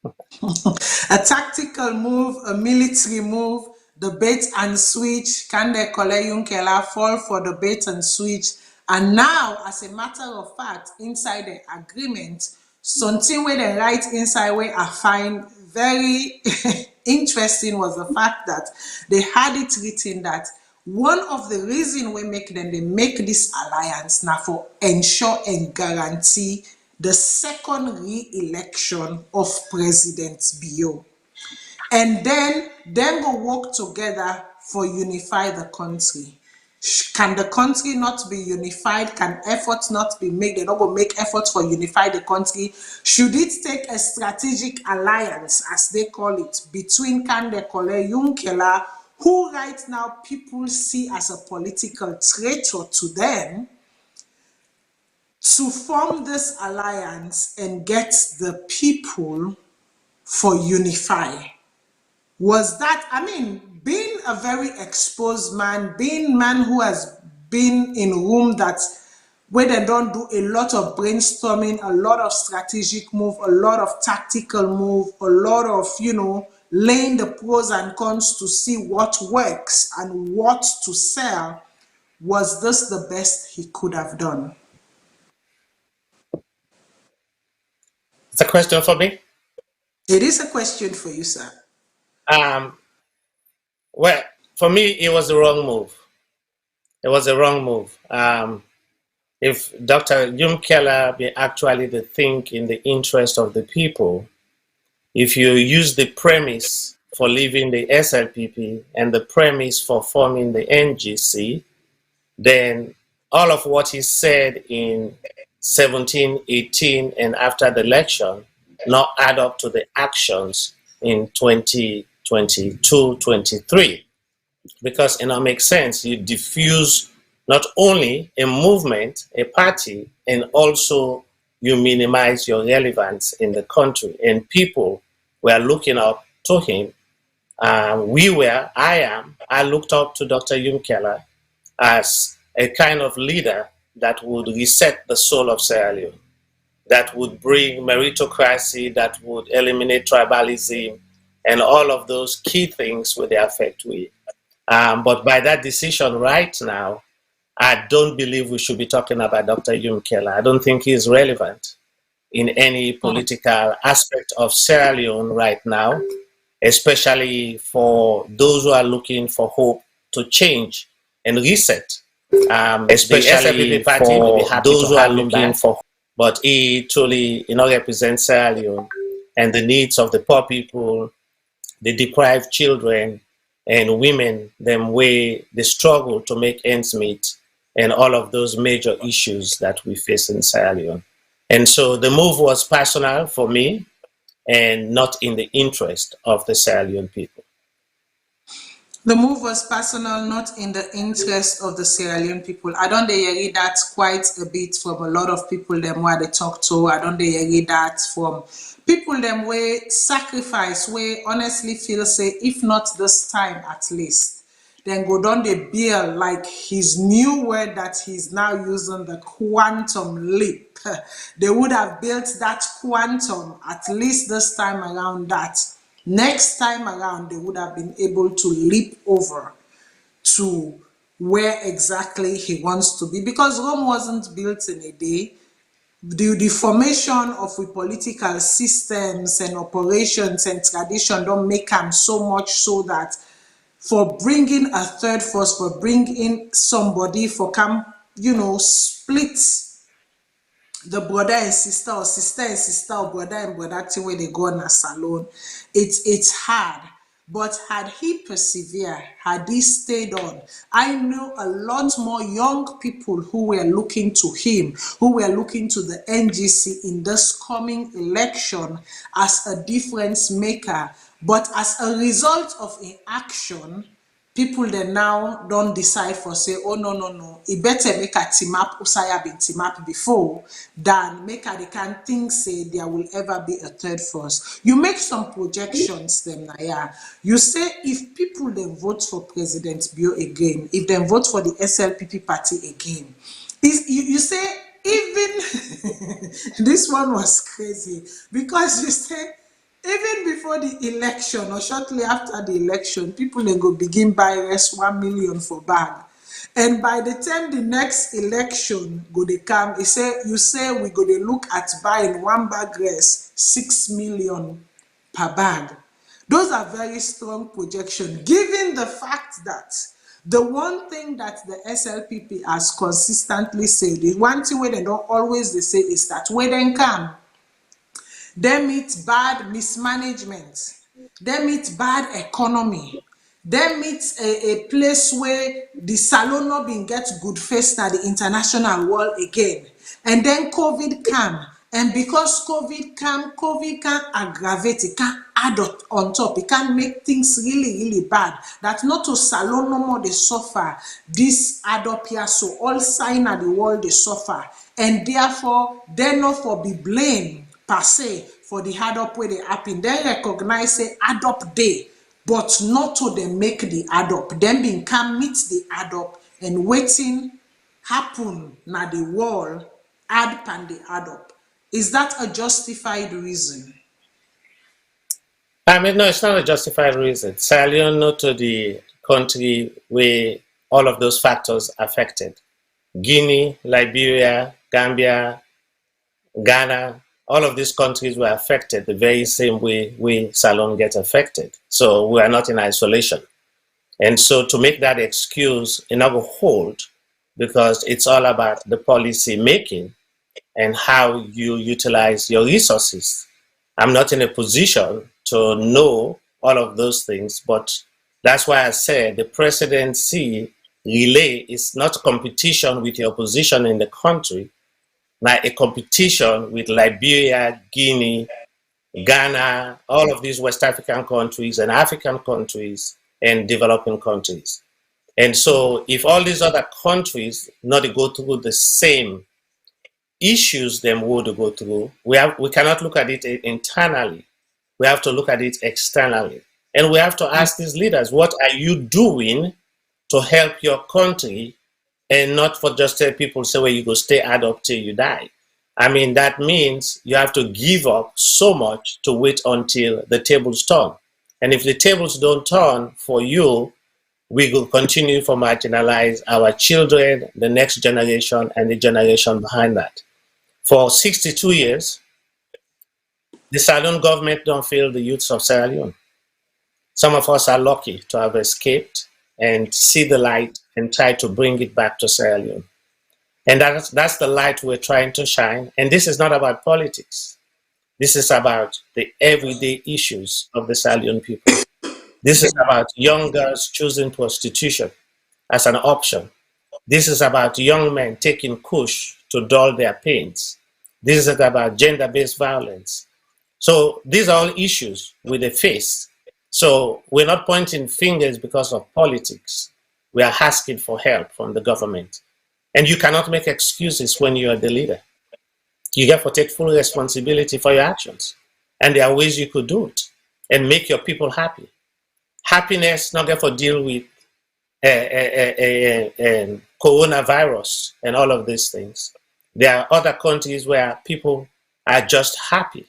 A tactical move, a military move, the bait and switch, Kande Kole Yunkela fall for the bait and switch. And now, as a matter of fact, inside the agreement, something where they write inside where I find very interesting was the fact that they had it written that one of the reasons we make them they make this alliance now for ensure and guarantee the second re-election of President Bio. And then go work together for unify the country. Can the country not be unified? Can efforts not be made? They not go make efforts for unify the country. Should it take a strategic alliance, as they call it, between Kande Kole Yunkela, who right now people see as a political traitor to them, to form this alliance and get the people for unify? Was that, I mean, being a very exposed man, being man who has been in room that where they don't do a lot of brainstorming, a lot of strategic move, a lot of tactical move, a lot of, laying the pros and cons to see what works and what to sell, was this the best he could have done? It's a question for me. It is a question for you, sir. Well, for me, it was the wrong move. It was a wrong move. If Dr. Keller be actually to think in the interest of the people, if you use the premise for leaving the SLPP and the premise for forming the NGC, then all of what he said in 17, 18, and after the election not add up to the actions in 2022, 23. Because it makes sense. You diffuse not only a movement, a party, and also you minimize your relevance in the country. And people were looking up to him. I looked up to Dr. Keller as a kind of leader that would reset the soul of Sierra Leone, that would bring meritocracy, that would eliminate tribalism, and all of those key things with the affect we. But by that decision right now, I don't believe we should be talking about Dr. Keller. I don't think he is relevant in any political aspect of Sierra Leone right now, especially for those who are looking for hope to change and reset. Especially the SLPP party will be happy those who are looking for, but he truly represents Sierra Leone and the needs of the poor people, the deprived children, and women, them way they struggle to make ends meet, and all of those major issues that we face in Sierra Leone. And so the move was personal for me and not in the interest of the Sierra Leone people. The move was personal, not in the interest of the Sierra Leone people. I don't hear that quite a bit from a lot of people them where they talk to. I don't hear that from people them way sacrifice, way honestly feel say, if not this time at least, then go down the bill like his new word that he's now using, the quantum leap. They would have built that quantum at least this time around that. Next time around, they would have been able to leap over to where exactly he wants to be, because Rome wasn't built in a day. The formation of the political systems and operations and tradition don't make them so much so that for bringing a third force, for bringing somebody for come, split the brother and sister, or sister and sister, or brother and brother thing where they go on a salon, it's hard. But had he persevered, had he stayed on, I know a lot more young people who were looking to him, who were looking to the NGC in this coming election as a difference maker. But as a result of inaction, people that now don't decide for say, oh no, it better make a team up, Usaya been team up before, than make a they can think say there will ever be a third force. You make some projections then, yeah. You say if people then vote for President Bio again, if they vote for the SLPP party again, you say even this one was crazy, because you say even before the election or shortly after the election, people they go begin buy rest 1 million for bag. And by the time the next election go they come, you say we go they look at buying one bag rest 6 million per bag. Those are very strong projections, given the fact that the one thing that the SLPP has consistently said, the one thing where they don't always they say is that when they come, they meet bad mismanagement, they meet bad economy, they meet a place where the salon not been get good face na the international world again. And then COVID come. And because COVID can aggravate, it can add on top, it can make things really, really bad. That not to salon no more they suffer, this add up here, so all sign of the world they suffer. And therefore, they not for be blamed per se for the hard up where they happen. They recognize say add up day, but not to them make the add up. Then being can meet the add up and waiting happen na the wall add pan the add up. Is that a justified reason? I mean, no, it's not a justified reason. Sierra Leone, not to the country where all of those factors affected. Guinea, Liberia, Gambia, Ghana, all of these countries were affected the very same way we Salon get affected. So we are not in isolation. And so to make that excuse, it never hold, because it's all about the policy making and how you utilize your resources. I'm not in a position to know all of those things, but that's why I said the presidency relay is not a competition with your position in the country, like a competition with Liberia, Guinea, Ghana, all of these West African countries and African countries and developing countries. And so if all these other countries not go through the same issues them would go through, we cannot look at it internally. We have to look at it externally. And we have to ask these leaders, what are you doing to help your country, and not for just tell people, say, well, you go stay add up till you die. I mean, that means you have to give up so much to wait until the tables turn. And if the tables don't turn for you, we will continue to marginalize our children, the next generation, and the generation behind that. For 62 years, the Sierra government don't fail the youths of Sierra Leone. Some of us are lucky to have escaped and see the light and try to bring it back to Sierra Leone. And that's the light we're trying to shine. And this is not about politics. This is about the everyday issues of the Sierra Leone people. This is about young girls choosing prostitution as an option. This is about young men taking kush to dull their pains. This is about gender-based violence. So these are all issues we face. So we're not pointing fingers because of politics. We are asking for help from the government. And you cannot make excuses when you are the leader. You have to take full responsibility for your actions. And there are ways you could do it and make your people happy. Happiness, not get for deal with coronavirus and all of these things. There are other countries where people are just happy.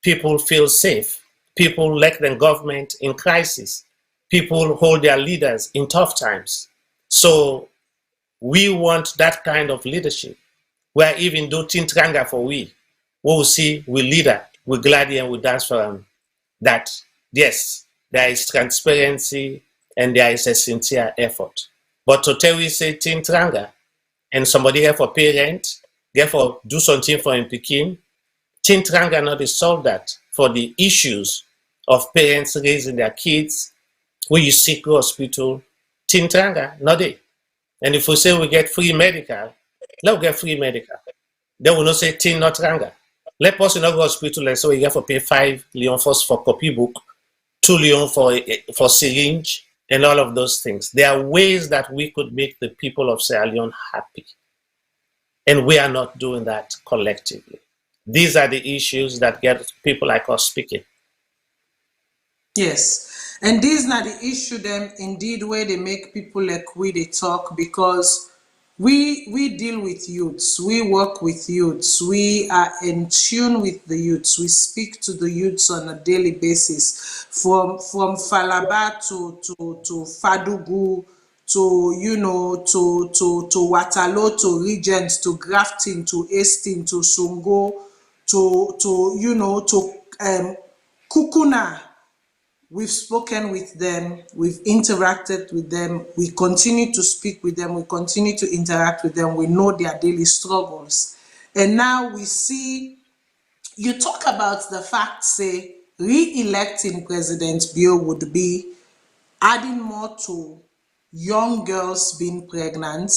People feel safe. People elect the government in crisis. People hold their leaders in tough times. So we want that kind of leadership, where even though Tintranga for we will see we leader, we gladly and we dance for them. That yes, there is transparency and there is a sincere effort. But to tell we say Tintranga and somebody here for pay rent, therefore do something for him Pekin, Tintranga not solve that for the issues of parents raising their kids, where you seek hospital, Tintranga, not it. And if we say we get free medical, let's get free medical. Then we not say tin not ranga. Let person not go hospital and say you have to pay 5 million first for copy book, 2 million for syringe, and all of those things. There are ways that we could make the people of Sierra Leone happy. And we are not doing that collectively. These are the issues that get people like us speaking. Yes, and these are the issue them indeed where they make people like we they talk, because we deal with youths, we work with youths, we are in tune with the youths, we speak to the youths on a daily basis, from Falaba to Fadugu, to to Waterloo, to Regent, to Grafton, to Aston, to Songo, to Kukuna. We've spoken with them, we've interacted with them, we continue to speak with them, we continue to interact with them, we know their daily struggles. And now we see, you talk about the fact, say, re-electing President Bio would be adding more to young girls being pregnant,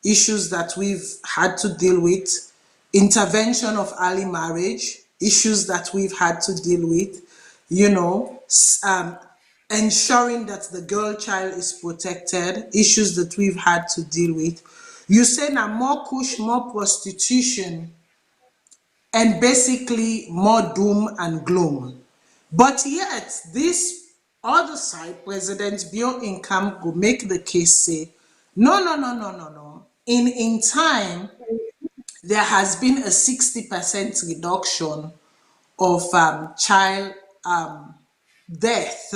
issues that we've had to deal with, intervention of early marriage, issues that we've had to deal with, you know, ensuring that the girl child is protected, issues that we've had to deal with. You say now more push, more prostitution, and basically more doom and gloom. But yet, this other side, President Bio Income will make the case say, no, no, no, no, no, no. In time, there has been a 60% reduction of child death.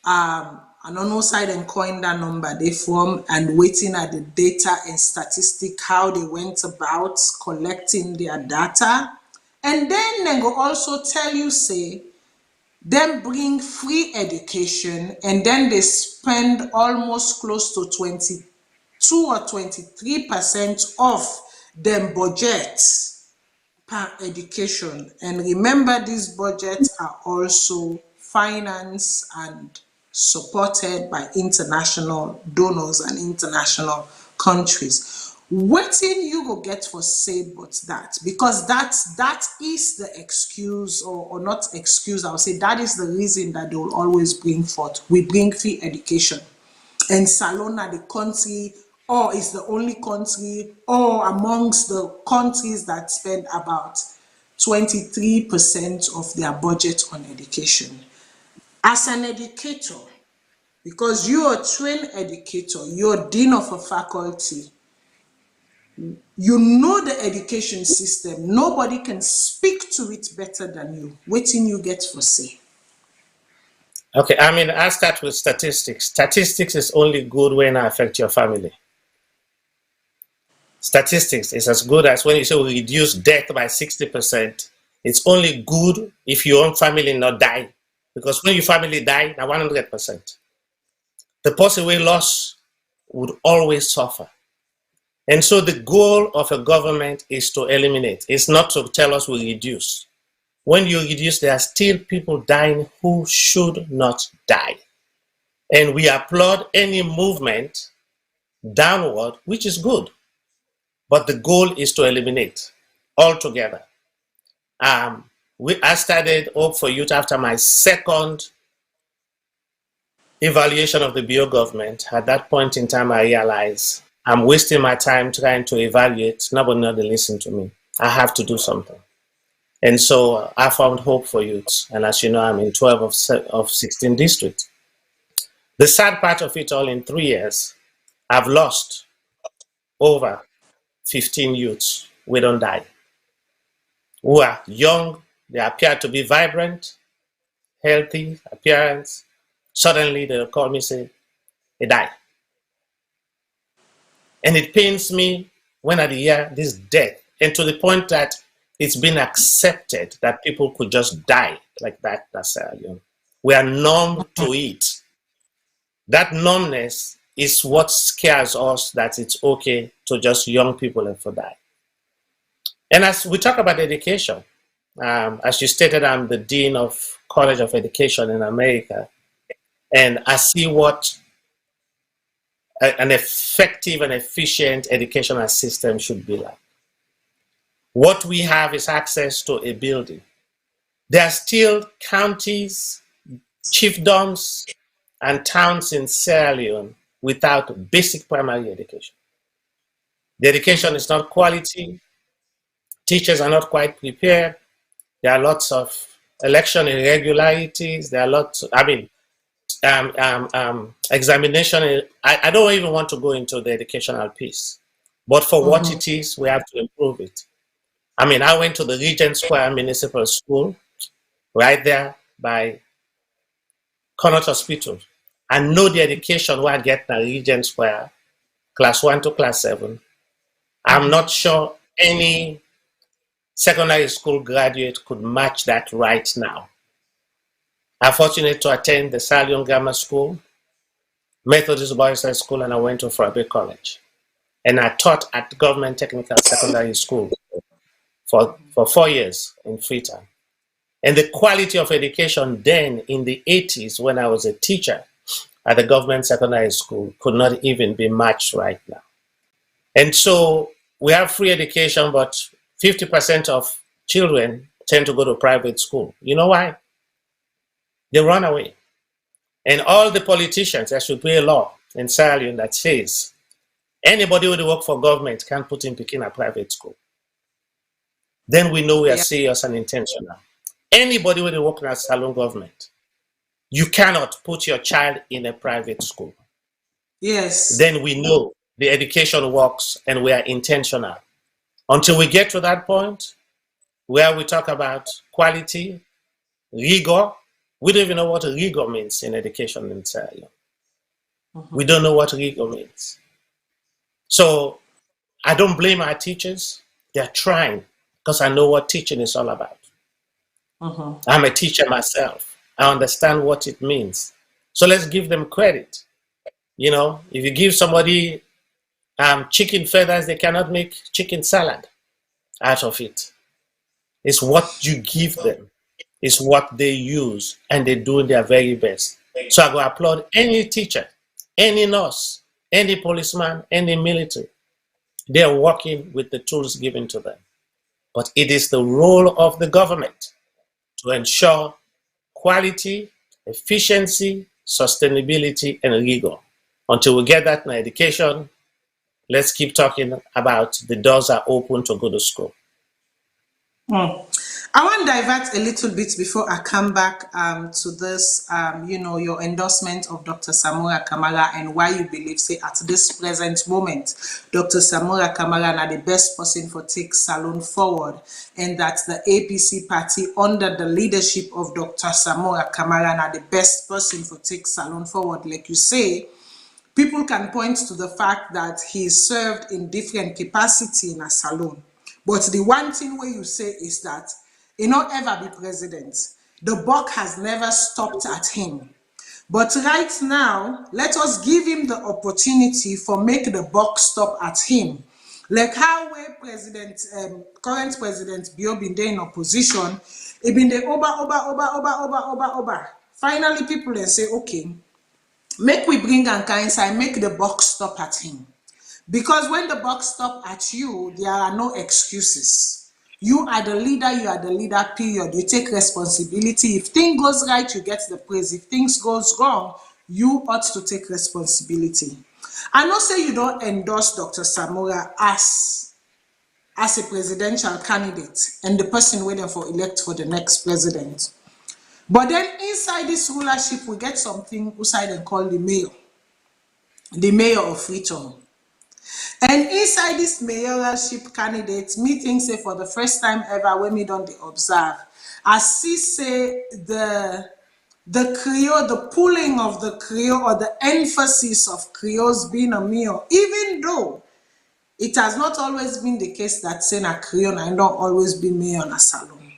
And on no side and coin that number they form and waiting at the data and statistic how they went about collecting their data. And then they go also tell you, say, them bring free education, and then they spend almost close to 22 or 23% of them budgets per education. And remember, these budgets are also financed and supported by international donors and international countries. Wetin you go get for say but that, because that is the excuse, or not excuse, I would say that is the reason that they will always bring forth. We bring free education, and Salona, the country, or is the only country, or amongst the countries that spend about 23% of their budget on education. As an educator, because you're a trained educator, you're dean of a faculty, you know the education system, nobody can speak to it better than you. Waiting you get for say. Okay, I mean, I start with statistics. Statistics is only good when it affects your family. Statistics is as good as when you say we reduce death by 60%. It's only good if your own family not die. Because when your family die, now 100%. The person we lost would always suffer. And so the goal of a government is to eliminate. It's not to tell us we reduce. When you reduce, there are still people dying who should not die. And we applaud any movement downward, which is good. But the goal is to eliminate altogether. I started Hope for Youth after my second evaluation of the Bio government. At that point in time, I realized I'm wasting my time trying to evaluate. Nobody listen to me. I have to do something. And so I found Hope for Youth. And as you know, I'm in 12 of 16 districts. The sad part of it all, in 3 years, I've lost over 15 youths. We don't die. Who are young, they appear to be vibrant, healthy appearance. Suddenly they'll call me, say, they die. And it pains me when I hear this death, and to the point that it's been accepted that people could just die like that. We are numb to it. That numbness is what scares us, that it's okay to just young people and for die. And as we talk about education, as you stated, I'm the Dean of College of Education in America, and I see what an effective and efficient educational system should be like. What we have is access to a building. There are still counties, chiefdoms, and towns in Sierra Leone without basic primary education. The education is not quality. Teachers are not quite prepared. There are lots of election irregularities. There are lots, examination. I don't even want to go into the educational piece, but for what it is, we have to improve it. I mean, I went to the Regent Square Municipal School right there by Connaught Hospital. I know the education we I get in Regent Square, class 1 to class 7. I'm not sure any secondary school graduate could match that right now. I'm fortunate to attend the Salion Grammar School, Methodist Boys High School, and I went to Frabe College. And I taught at Government Technical Secondary School for 4 years in Freetown. And the quality of education then in the 80s when I was a teacher at the government secondary school could not even be matched right now. And so we have free education, but 50% of children tend to go to private school. You know why? They run away. And all the politicians, there should be a law in Salion that says anybody who work for government can put in Pekin at private school. Then we know we are serious and intentional. Anybody who work in a Salon government, you cannot put your child in a private school. Yes. Then we know the education works and we are intentional. Until we get to that point where we talk about quality, rigor, we don't even know what rigor means in education in Salion. We don't know what rigor means. So I don't blame our teachers. They're trying because I know what teaching is all about. I'm a teacher myself. I understand what it means. So let's give them credit. You know, if you give somebody chicken feathers, they cannot make chicken salad out of it. It's what you give them. It's what they use, and they do their very best. So I go applaud any teacher, any nurse, any policeman, any military. They are working with the tools given to them. But it is the role of the government to ensure quality, efficiency, sustainability, and rigor. Until we get that in education, let's keep talking about the doors are open to go to school. I want to divert a little bit before I come back to this, your endorsement of Dr. Samora Kamara and why you believe, say, at this present moment, Dr. Samora Kamara are the best person for take Salon forward, and that the APC party under the leadership of Dr. Samora Kamara are the best person for take Salon forward. Like you say, people can point to the fact that he served in different capacity in a Salon. But the one thing where you say is that he not ever be president. The buck has never stopped at him. But right now, let us give him the opportunity for make the buck stop at him. Like how where current president Bio been there in opposition, he been there over. Finally, people then say, okay, make we bring Anka inside, make the buck stop at him. Because when the buck stop at you, there are no excuses. You are the leader, period. You take responsibility. If things goes right, you get the praise. If things goes wrong, you ought to take responsibility. I know say you don't endorse Dr. Samora as a presidential candidate and the person waiting for elect for the next president. But then inside this rulership, we get something outside and called the mayor of Freetown. And inside this mayoralship candidate, me think say for the first time ever when me don't observe, I see say the Creole, the pulling of the Creole or the emphasis of Creoles being a mayor, even though it has not always been the case that saying a Creole and don't always be mayor in a Salon.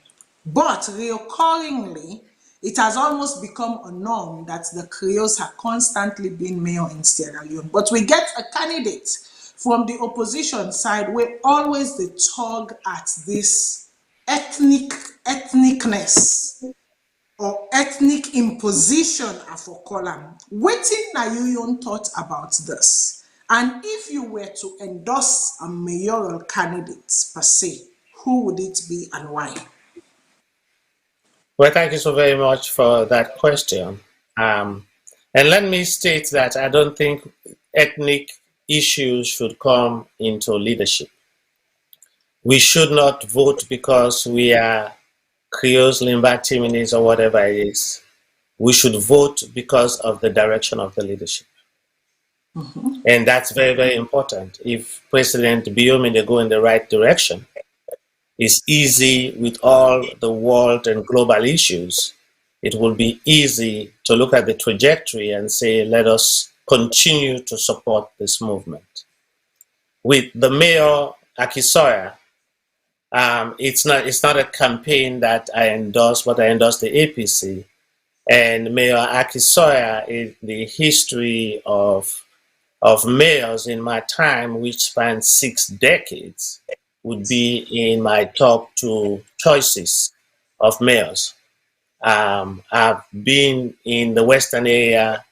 But reoccurringly, it has almost become a norm that the Creoles have constantly been mayor in Sierra Leone. But we get a candidate from the opposition side where always they tug at this ethnicness or ethnic imposition for column. Waiting now you thought about this. And if you were to endorse a mayoral candidate per se, who would it be and why? Well, thank you so very much for that question. And let me state that I don't think ethnic issues should come into leadership. We should not vote because we are Creoles, Limba, Timinis, or whatever it is. we should vote because of the direction of the leadership. And that's very, very important. If President Biome they go in the right direction, it's easy with all the world and global issues. It will be easy to look at the trajectory and say, let us continue to support this movement. With the Mayor Akisoya, it's not a campaign that I endorse, but I endorse the APC. And Mayor Akisoya, in the history of mayors in my time, which spans 6 decades, would be in my top 2 choices of mayors. I've been in the Western area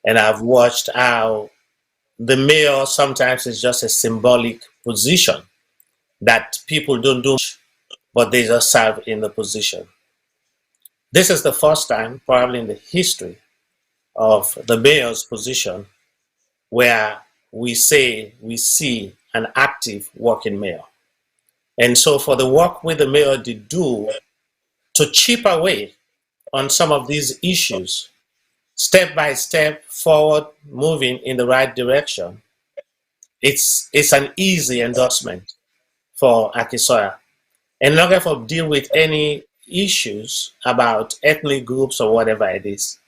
and I've watched how the mayor sometimes is just a symbolic position that people don't do much, but they just serve in the position. This is the first time, probably in the history of the mayor's position, where we see an active working mayor. And so for the work with the mayor to do to chip away on some of these issues, step by step forward, moving in the right direction, it's an easy endorsement for Akisoya. And not going to deal with any issues about ethnic groups or whatever it is.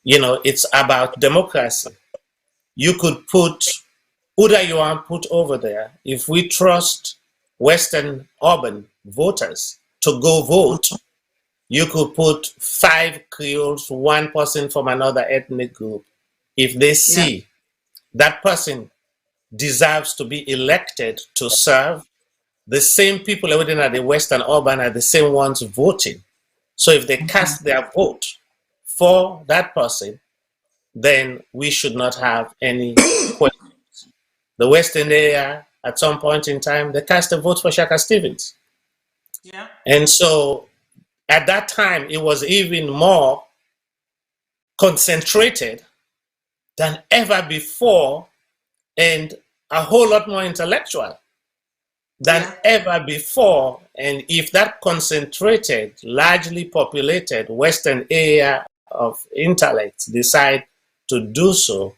It's about democracy. You could put who that you want put over there. If we trust Western urban voters to go vote, you could put 5 Creoles, 1 person from another ethnic group. If they see that person deserves to be elected to serve, the same people within the Western urban are the same ones voting. So if they cast their vote for that person, then we should not have any questions. The Western area, at some point in time, they cast a vote for Shaka Stevens. Yeah. And so at that time, it was even more concentrated than ever before and a whole lot more intellectual than ever before. And if that concentrated, largely populated Western area of intellect decide to do so,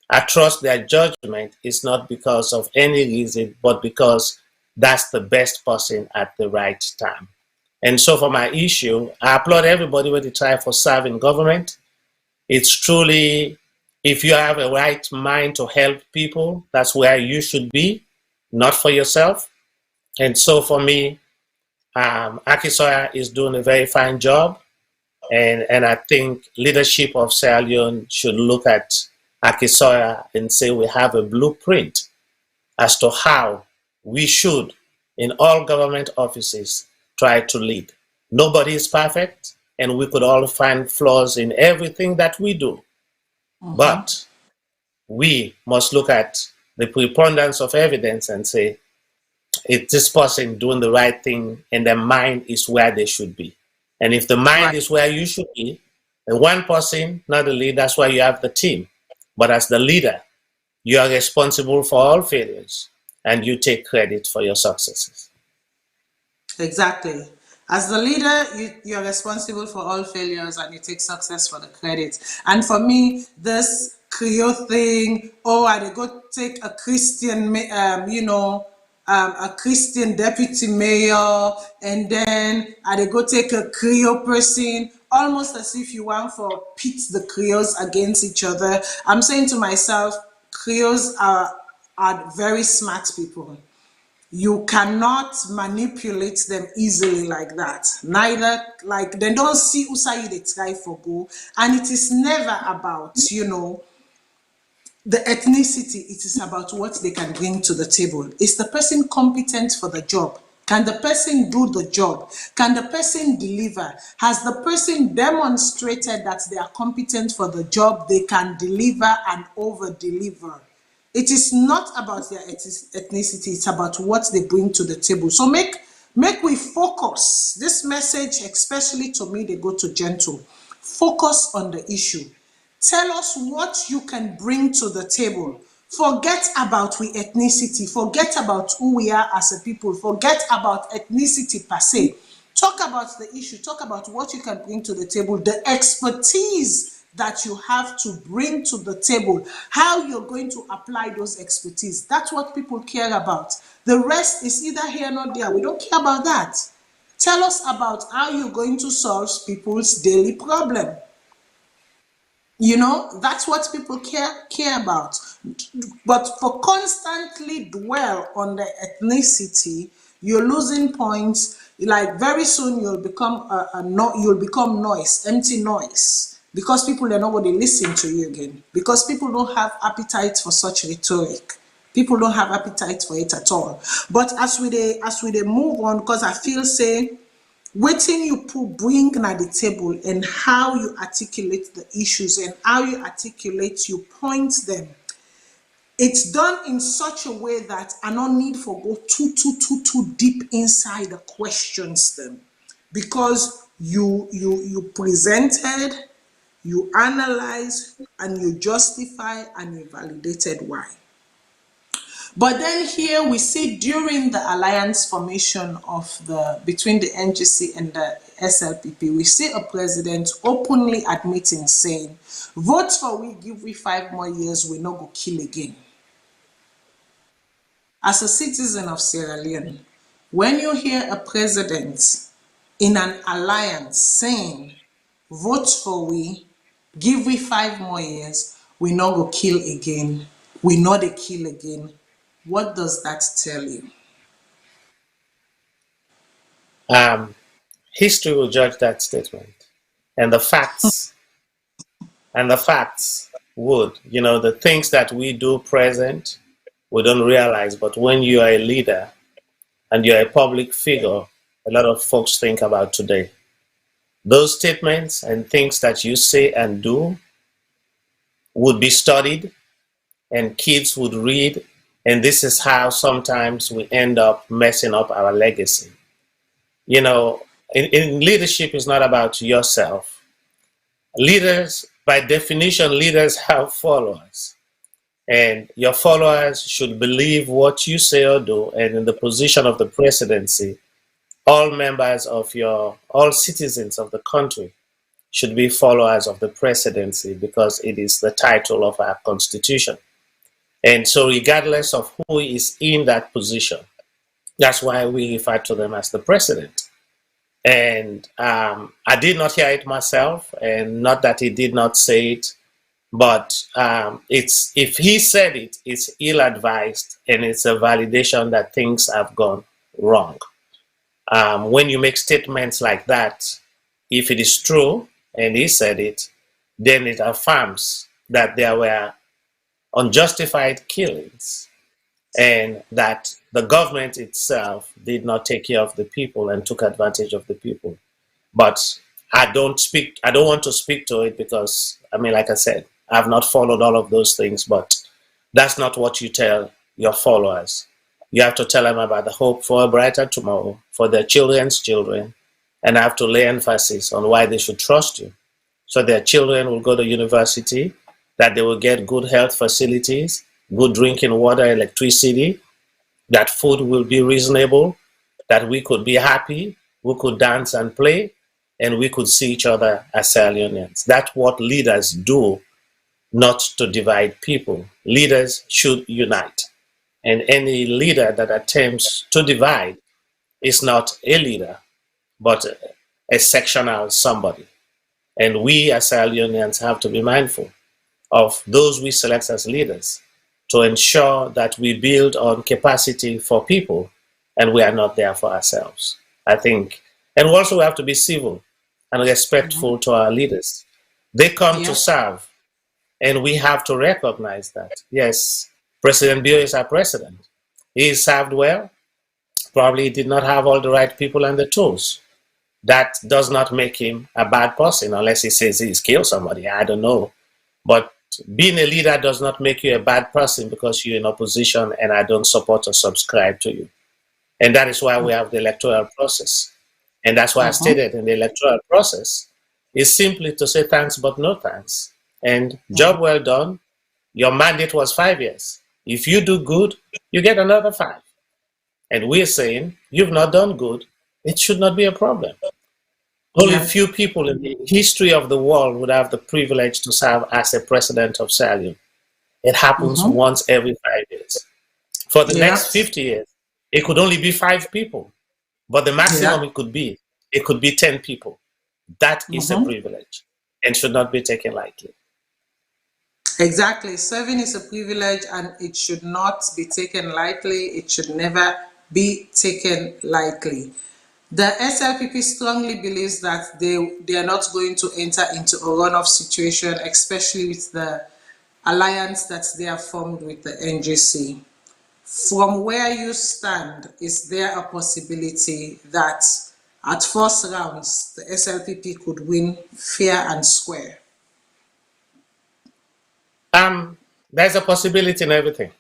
I trust their judgment is not because of any reason, but because that's the best person at the right time. And so for my issue, I applaud everybody when they try for serving government. It's truly, if you have a right mind to help people, that's where you should be, not for yourself. And so for me, Akisoya is doing a very fine job. And I think leadership of Sierra Leone should look at Akisoya and say we have a blueprint as to how we should, in all government offices, try to lead. Nobody is perfect, and we could all find flaws in everything that we do. But we must look at the preponderance of evidence and say, is this person doing the right thing, and their mind is where they should be. And if the mind is where you should be, the one person, not the leader, that's why you have the team. But as the leader, you are responsible for all failures, and you take credit for your successes. Exactly. As the leader, you're responsible for all failures and you take success for the credit. And for me, this Creole thing, I go take a Christian, a Christian deputy mayor, and then I go take a Creole person, almost as if you want to pit the Creoles against each other. I'm saying to myself, Creoles are very smart people. You cannot manipulate them easily like that. Neither, like, they don't see Usai they try for go. And it is never about, the ethnicity. It is about what they can bring to the table. Is the person competent for the job? Can the person do the job? Can the person deliver? Has the person demonstrated that they are competent for the job? They can deliver and over-deliver. It is not about their ethnicity, it's about what they bring to the table. So make we focus. This message, especially to me, they go to Gentle. Focus on the issue. Tell us what you can bring to the table. Forget about we ethnicity. Forget about who we are as a people. Forget about ethnicity per se. Talk about the issue, talk about what you can bring to the table, the expertise that you have to bring to the table, how you're going to apply those expertise. That's what people care about. The rest is either here or not there. We don't care about that. Tell us about how you're going to solve people's daily problem. You know, that's what people care about. But for constantly dwell on the ethnicity, you're losing points. Like very soon you'll become you'll become noise, empty noise, because people are not going to listen to you again, because people don't have appetite for such rhetoric. People don't have appetite for it at all. But as we move on, because I feel say wetin you put bring na the table, and how you articulate the issues and how you articulate, you point them, it's done in such a way that I no need for go too deep inside the questions them, because you presented, you analyze, and you justify, and you validated why. But then here we see during the alliance formation of the between the NGC and the SLPP, we see a president openly admitting, saying, vote for we, give we 5 more years, we not go kill again. As a citizen of Sierra Leone, when you hear a president in an alliance saying, vote for we, give we 5 more years, we not go kill again, we not a kill again, what does that tell you? Um, History will judge that statement, and the facts would, the things that we do present, we don't realize. But when you are a leader and you're a public figure, a lot of folks think about today. Those statements and things that you say and do would be studied, and kids would read, and this is how sometimes we end up messing up our legacy. You know, in leadership is not about yourself. Leaders, by definition, leaders have followers, and your followers should believe what you say or do. And in the position of the presidency, all citizens of the country should be followers of the presidency, because it is the title of our constitution. And so, regardless of who is in that position, that's why we refer to them as the president. And I did not hear it myself, and not that he did not say it, but it's if he said it, it's ill-advised, and it's a validation that things have gone wrong. When you make statements like that, if it is true and he said it, then it affirms that there were unjustified killings, and that the government itself did not take care of the people and took advantage of the people. But I don't want to speak to it, because, I mean, like I said, I've not followed all of those things, but that's not what you tell your followers. You have to tell them about the hope for a brighter tomorrow for their children's children, and I have to lay emphasis on why they should trust you. So their children will go to university, that they will get good health facilities, good drinking water, electricity, that food will be reasonable, that we could be happy, we could dance and play, and we could see each other as Sierra Leoneans. That's what leaders do, not to divide people. Leaders should unite. And any leader that attempts to divide is not a leader, but a sectional somebody. And we as Sierra Leoneans have to be mindful of those we select as leaders, to ensure that we build on capacity for people, and we are not there for ourselves, I think. And we also have to be civil and respectful to our leaders. They come to Yeah. serve, and we have to recognize that. Yes, President Bio is our president. He served well. Probably did not have all the right people and the tools. That does not make him a bad person, unless he says he's killed somebody. I don't know. But being a leader does not make you a bad person because you're in opposition and I don't support or subscribe to you. And that is why we have the electoral process. And that's why I stated in the electoral process is simply to say thanks but no thanks. And job well done. Your mandate was 5 years. If you do good, you get another 5. And we're saying you've not done good. it should not be a problem. Only Yeah. few people in the history of the world would have the privilege to serve as a president of Sierra Leone. It happens Mm-hmm. once every 5 years. For the next Yeah. 50 years, it could only be 5 people, but the maximum Yeah. it could be 10 people. That is a Mm-hmm. privilege and should not be taken lightly. Exactly. Serving is a privilege and it should not be taken lightly. It should never be taken lightly. The SLPP strongly believes that they are not going to enter into a runoff situation, especially with the alliance that they have formed with the NGC. From where you stand, is there a possibility that at first rounds the SLPP could win fair and square? There's a possibility in everything.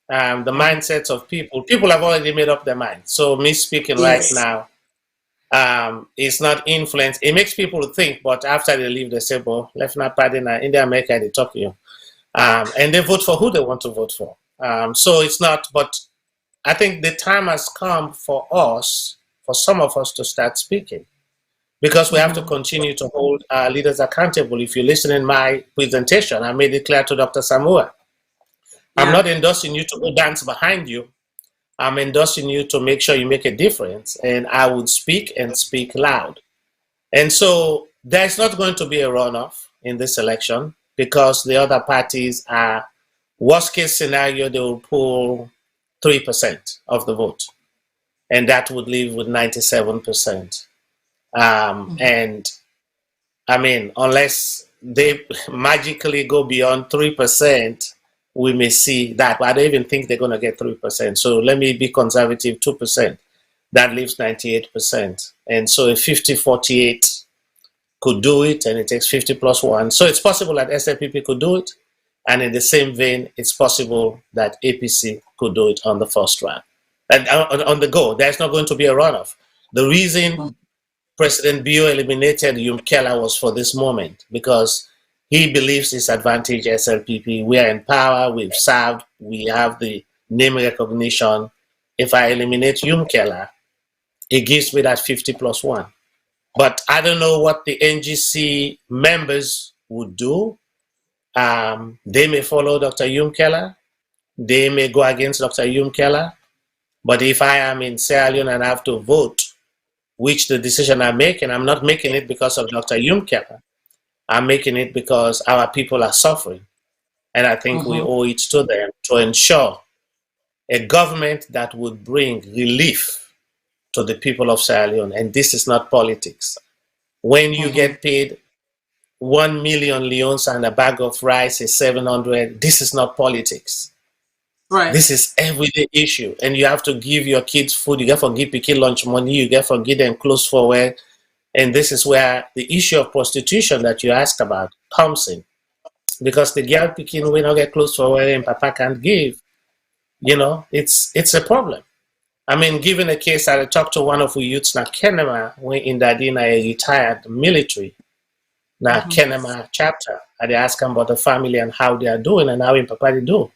The mindsets of people have already made up their mind. So me speaking right Yes. now, it's not influence. It makes people think, but after they leave, they say, "Well, left not party now. India, America, they talk to you," and they vote for who they want to vote for. So it's not. But I think the time has come for us, for some of us, to start speaking because we have to continue to hold our leaders accountable. If you listen in my presentation, I made it clear to Dr. Samuel, I'm not Yeah. endorsing you to go dance behind you. I'm endorsing you to make sure you make a difference. And I would speak and speak loud. And so there's not going to be a runoff in this election because the other parties are, worst case scenario, they will pull 3% of the vote. And that would leave with 97%. And I mean, unless they magically go beyond 3%, we may see that. But I don't even think they're going to get 3%. So let me be conservative, 2%. That leaves 98%. And so a 50-48 could do it, and it takes 50 plus 1. So it's possible that SLPP could do it. And in the same vein, it's possible that APC could do it on the first round. And on the go, there's not going to be a runoff. The reason President Bio eliminated Keller was for this moment because he believes it's advantage SLPP. We are in power, we've served, we have the name recognition. If I eliminate Keller, it gives me that 50 plus 1. But I don't know what the NGC members would do. They may follow Dr. Keller. They may go against Dr. Keller. But if I am in Sierra Leone and I have to vote, which the decision I'm making, I'm not making it because of Dr. Keller. I'm making it because our people are suffering. And I think we owe it to them to ensure a government that would bring relief to the people of Sierra Leone. And this is not politics. When you get paid 1 million leones and a bag of rice is 700, this is not politics. Right. This is everyday issue. And you have to give your kids food. You get to give kids lunch money. You get to give them clothes for wear. And this is where the issue of prostitution that you asked about comes in. Because the girl picking will not get clothes for wear and papa can't give, it's a problem. I mean, given a case, I talked to one of the youths now, Kenema, when in Dadina, a retired military, now Kenema chapter. I ask him about the family and how they are doing and how in papa they do.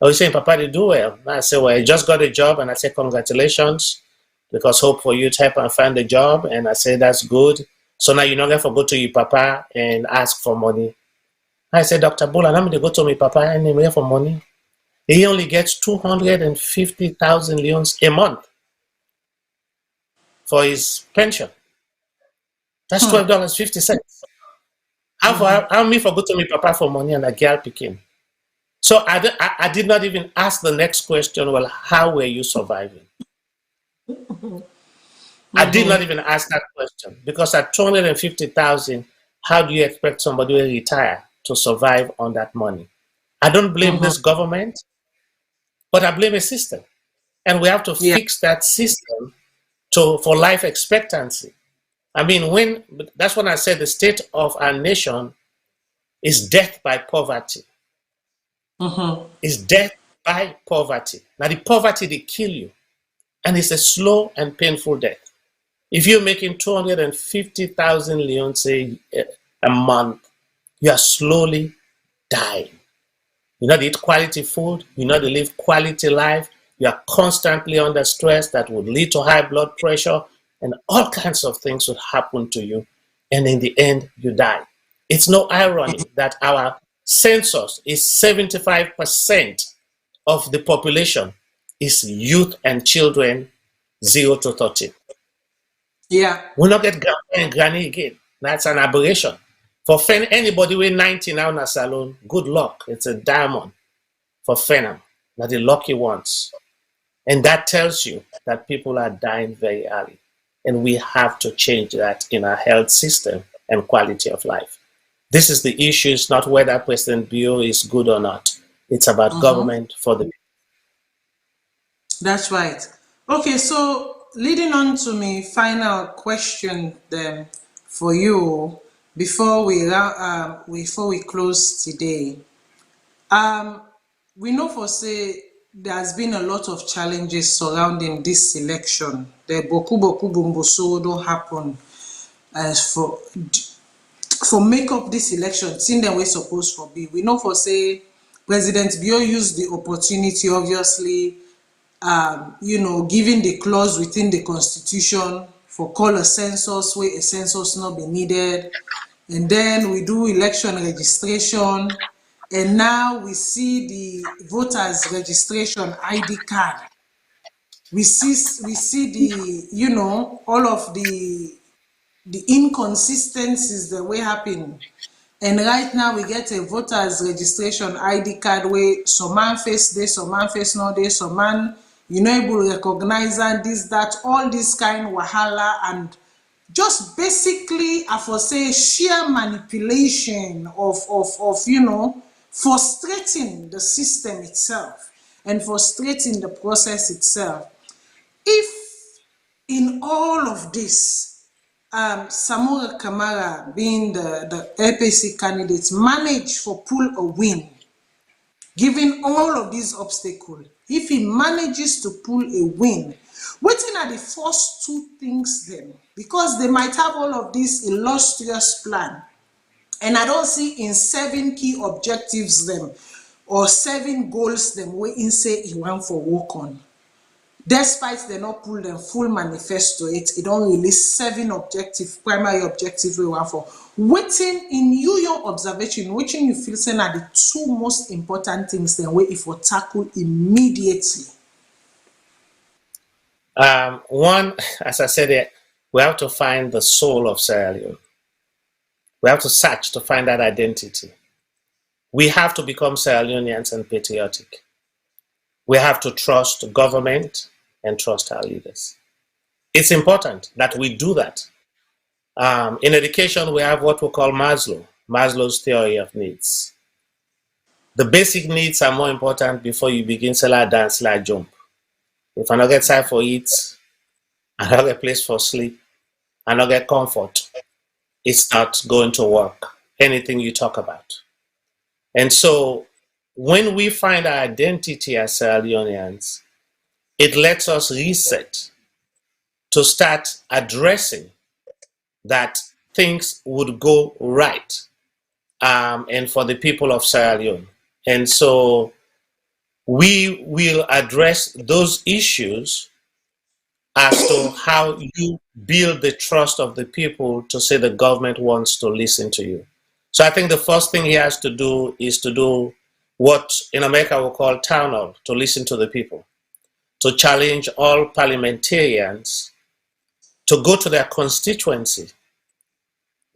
I was saying, Papa, they do well. And I said, well, I just got a job. And I said, congratulations, because hope for you to help and find a job. And I said, that's good. So now you're not going to go to your papa and ask for money. I said, Dr. Bola, I'm going to go to my papa anyway for money. He only gets 250,000 leones a month for his pension. That's $12.50. How me for go to my papa for money and a girl picking? So I did not even ask the next question, well, how were you surviving? I did not even ask that question because at 250,000, how do you expect somebody who will retire to survive on that money? I don't blame this government, but I blame a system. And we have to Yeah. fix that system for life expectancy. I mean, that's when I said the state of our nation is death by poverty. It's death by poverty. Now, the poverty, they kill you. And it's a slow and painful death. If you're making 250,000 leones a month, you are slowly dying. You not eat quality food. You not live quality life. You are constantly under stress that would lead to high blood pressure. and all kinds of things would happen to you, and in the end, you die. It's no irony that our census is 75% of the population is youth and children 0 to 13. Yeah. We'll not get grandpa and granny again. That's an aberration. For anybody with 90 now in a salon, good luck. It's a diamond for Fenham. They're the lucky ones. And that tells you that people are dying very early. And we have to change that in our health system and quality of life. This is the issue. It's not whether President Bio is good or not. It's about government for the. That's right. Okay, so leading on to my final question then for you before before we close today. We know for say there's been a lot of challenges surrounding this election. The boku bumboso don't happen as for make up this election, thing that we're supposed to be. We know for say President Bio used the opportunity, obviously, giving the clause within the constitution for call a census where a census not be needed, and then we do election registration, and now we see the voters registration ID card. We see the all of the inconsistencies that were happening. And right now we get a voters registration ID card where some man face this, some man face no this, some man able to recognize and this, that, all this kind of wahala, and just basically I for say sheer manipulation of frustrating the system itself and frustrating the process itself. If in all of this, Samura Kamara, being the APC candidate, managed for pull a win, given all of these obstacles, if he manages to pull a win, waiting are the first two things then, because they might have all of this illustrious plan, and I don't see in 7 key objectives them or 7 goals them where in say he want for work on. Despite they not pull them full manifesto, it don't release 7 primary objectives we want for. Waiting in your observation, which you feel saying are the 2 most important things then where if we tackle immediately. One, as I said, we have to find the soul of Sierra Leone. We have to search to find that identity. We have to become Sierra Leoneans and patriotic. We have to trust government and trust our leaders. It's important that we do that. In education, we have what we call Maslow's theory of needs. The basic needs are more important before you begin to dance, jump. If I don't get time for eat, I don't get place for sleep, I don't get comfort, it's not going to work, anything you talk about. And so when we find our identity as Sierra Leoneans, it lets us reset to start addressing that things would go right, and for the people of Sierra Leone. And so we will address those issues as to how you build the trust of the people to say the government wants to listen to you. So I think the first thing he has to do is to do what in America we call town hall, to listen to the people, to challenge all parliamentarians to go to their constituency,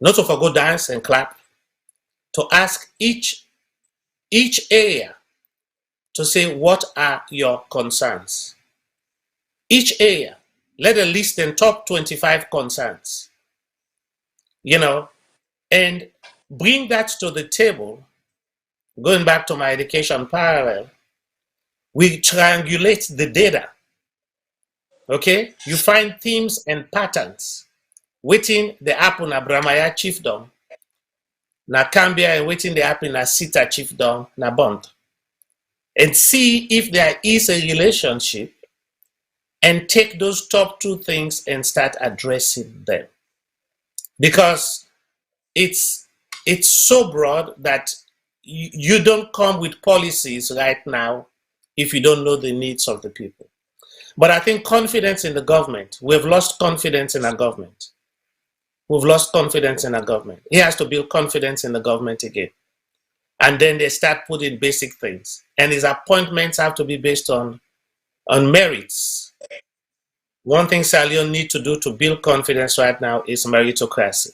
not to go dance and clap, to ask each area to say, what are your concerns? Each area, let a list in top 25 concerns, and bring that to the table. Going back to my education parallel, we triangulate the data. Okay, you find themes and patterns. Waiting the happen na Bramaya chiefdom, na Cambia, and waiting the happen na Sita chiefdom, na Bond. And see if there is a relationship, and take those top 2 things and start addressing them. Because it's so broad that you don't come with policies right now if you don't know the needs of the people. But I think confidence in the government, we've lost confidence in our government. We've lost confidence in our government. He has to build confidence in the government again. And then they start putting basic things. And his appointments have to be based on merits. One thing Sierra Leone need to do to build confidence right now is meritocracy.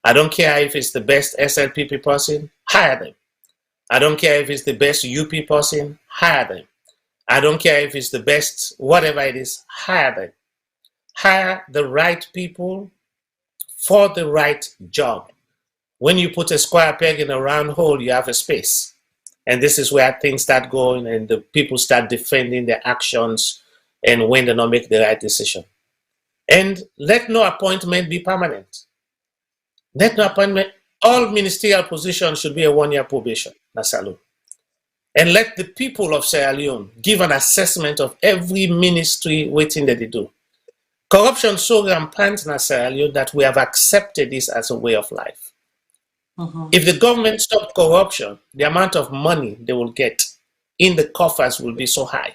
I don't care if it's the best SLPP person, hire them. I don't care if it's the best UP person, hire them. I don't care if it's the best, whatever it is, hire them. Hire the right people for the right job. When you put a square peg in a round hole, you have a space. And this is where things start going and the people start defending their actions and when they don't make the right decision. And let no appointment be permanent. Let no appointment, all ministerial positions should be a 1-year probation. Nasalu. And let the people of Sierra Leone give an assessment of every ministry waiting that they do. Corruption so rampant in Sierra Leone that we have accepted this as a way of life. If the government stopped corruption, the amount of money they will get in the coffers will be so high.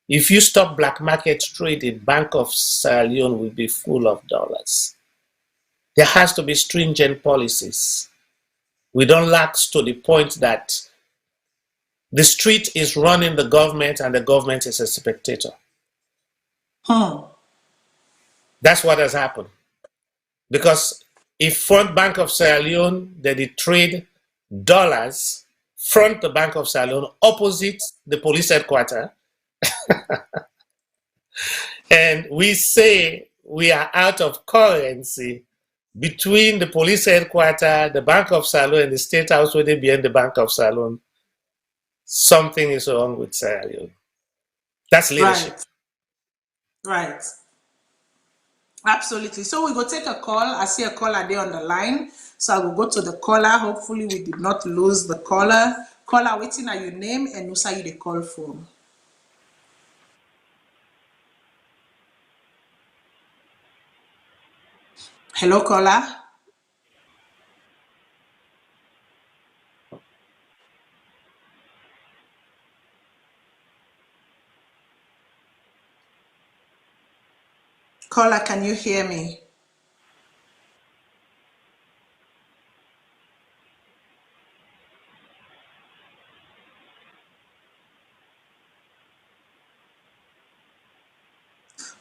If you stop black market trade, the Bank of Sierra Leone will be full of dollars. There has to be stringent policies. We don't lax to the point that the street is running the government and the government is a spectator. That's what has happened. Because if front Bank of Sierra Leone, they trade dollars, front the Bank of Sierra Leone, opposite the police headquarters, and we say we are out of currency between the police headquarters, the Bank of Sierra Leone, and the State House where they behind the Bank of Sierra Leone, something is wrong with Sierra Leone. That's leadership. Right. Absolutely. So we go take a call. I see a caller there on the line. So I will go to the caller. Hopefully we did not lose the caller. Caller, waiting at your name and who you the call from. Hello, caller. Caller, can you hear me?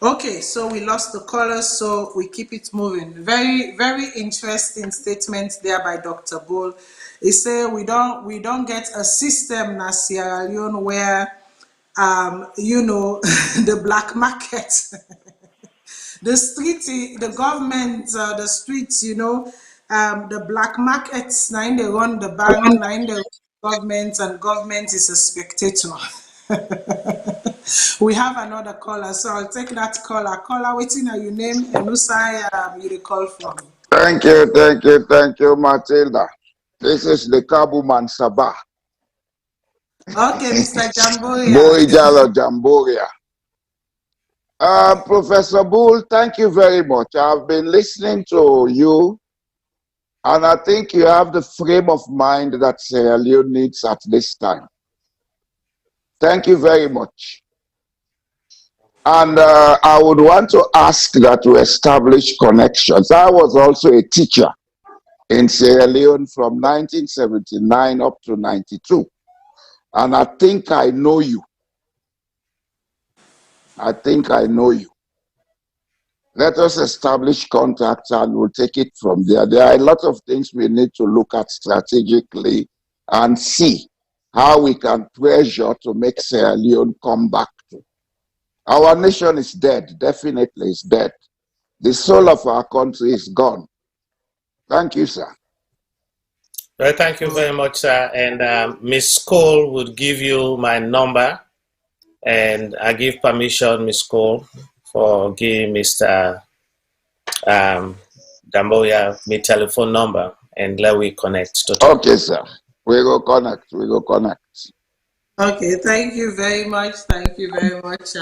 Okay, so we lost the caller, so we keep it moving. Very, very interesting statement there by Dr. Bull. He said we don't get a system in Sierra Leone where the black market, the street, the government, the streets, the black markets, now they run the bank, now they run the government, and government is a spectator. We have another caller, so I'll take that caller. Caller, waiting at your name and who you call from. Thank you, Matilda. This is the Kabuman Sabah. Okay, Mr. Jamboria. Boijalo Jamboria. Professor Bull, thank you very much. I've been listening to you, and I think you have the frame of mind that Sierra Leone needs at this time. Thank you very much. And I would want to ask that we establish connections. I was also a teacher in Sierra Leone from 1979 up to 92. And I think I know you. I think I know you. Let us establish contacts and we'll take it from there. There are a lot of things we need to look at strategically and see how we can pressure to make Sierra Leone come back to. Our nation is dead, definitely is dead. The soul of our country is gone. Thank you, sir. Well, thank you very much, sir. And Miss Cole would give you my number, and I give permission, Miss Cole, for giving Mr. Damboya my telephone number, and let we connect. Okay, sir. We go connect. We go connect. Okay, thank you very much. Thank you very much.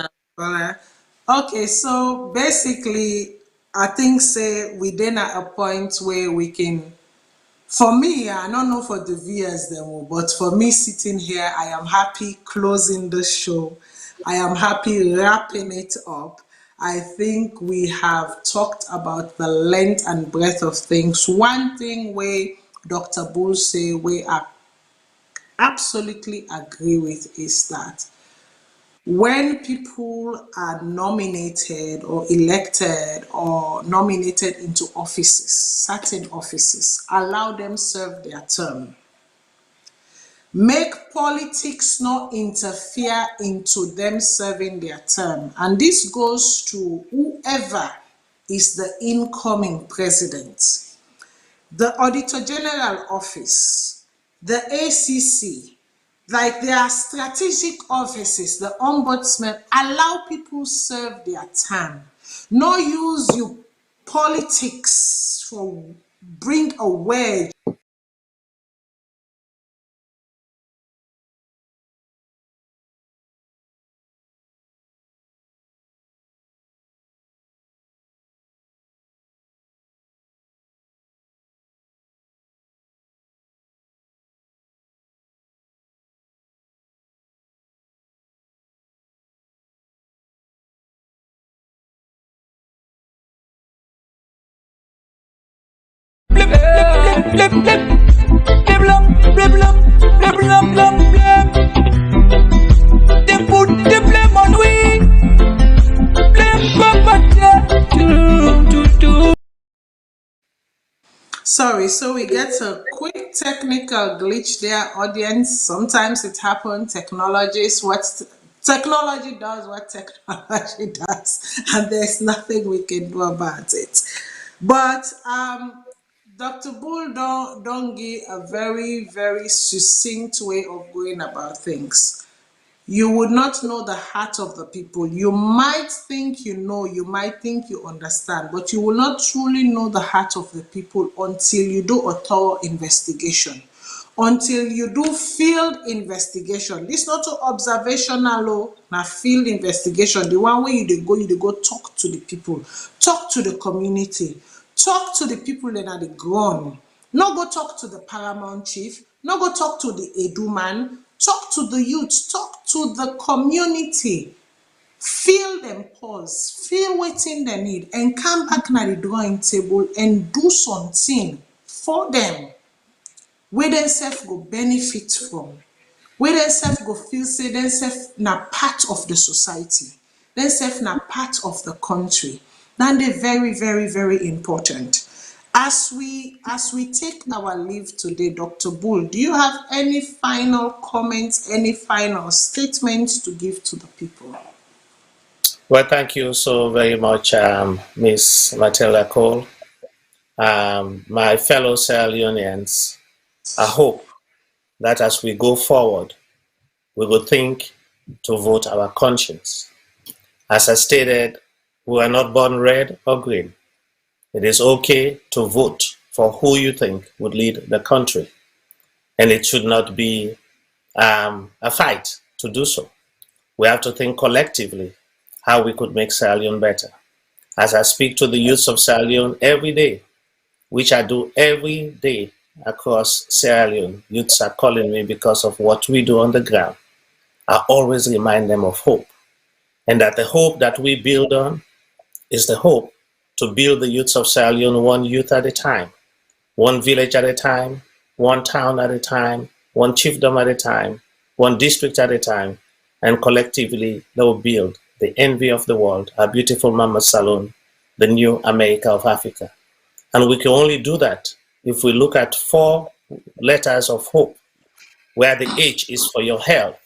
Okay, so basically, I think we then at a point where we can. For me, I don't know for the viewers them, but for me sitting here, I am happy closing the show. I am happy wrapping it up. I think we have talked about the length and breadth of things. One thing where Dr. Bull say we are absolutely agree with is that when people are nominated or elected or nominated into offices, certain offices, allow them serve their term. Make politics not interfere into them serving their term. And this goes to whoever is the incoming president. The Auditor General Office, the ACC, like their strategic offices, the ombudsman, allow people serve their term. No use your politics for bring a wedge. Blip, blip, blip, blip, blip, blum, blip, blum, blip, blum, blum, blip. They put the blame on we. Blame Papa do. Sorry, so we get a quick technical glitch there, audience. Sometimes it happens. Technology does what technology does, and there's nothing we can do about it. But Dr. Bull don't give a very, very succinct way of going about things. You would not know the heart of the people. You might think you know, you might think you understand, but you will not truly know the heart of the people until you do a thorough investigation, until you do field investigation. This not to observational, oh, na field investigation. The one where you go talk to the people, talk to the community, talk to the people that are the ground. No go talk to the paramount chief, no go talk to the Edu man, talk to the youth, talk to the community, feel them pause, feel wetin dem need, and come back na the drawing table and do something for them wey dem sef go benefit from, wey dem sef go feel say dem sef na part of the society, dem sef na part of the country. Dat dey very, very, very important. As we take our leave today, Dr. Bull, do you have any final comments, any final statements to give to the people? Well, thank you so very much, Miss Matilda Cole. My fellow Sierra Leoneans, I hope that as we go forward, we will think to vote our conscience. As I stated, we are not born red or green. It is okay to vote for who you think would lead the country, and it should not be a fight to do so. We have to think collectively how we could make Sierra Leone better. As I speak to the youths of Sierra Leone every day, which I do every day across Sierra Leone, youths are calling me because of what we do on the ground. I always remind them of hope, and that the hope that we build on is the hope to build the youths of Sierra Leone one youth at a time, one village at a time, one town at a time, one chiefdom at a time, one district at a time, and collectively they will build the envy of the world, our beautiful Mama Salon, the new America of Africa. And we can only do that if we look at 4 letters of hope, where the H is for your health,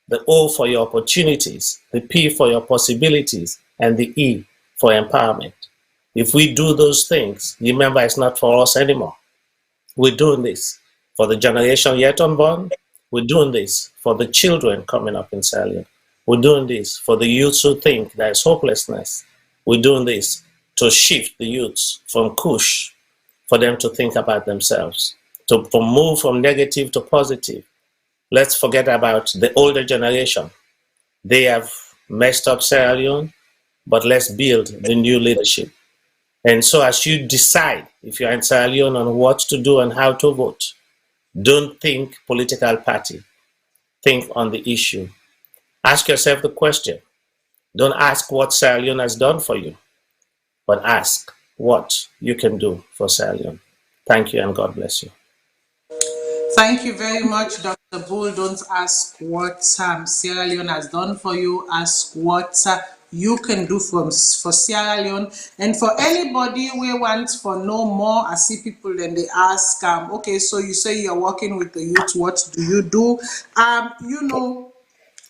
the O for your opportunities, the P for your possibilities, and the E for empowerment. If we do those things, remember it's not for us anymore. We're doing this for the generation yet unborn. We're doing this for the children coming up in Sierra Leone. We're doing this for the youths who think there's hopelessness. We're doing this to shift the youths from Kush, for them to think about themselves, to move from negative to positive. Let's forget about the older generation. They have messed up Sierra Leone, but let's build the new leadership. And so as you decide, if you're in Sierra Leone, on what to do and how to vote, don't think political party. Think on the issue. Ask yourself the question. Don't ask what Sierra Leone has done for you, but ask what you can do for Sierra Leone. Thank you and God bless you. Thank you very much, Dr. Bull. Don't ask what Sierra Leone has done for you. Ask what you can do for Sierra Leone. And for anybody who wants for no more, I see people and they ask, okay, so you say you're working with the youth. What do you do?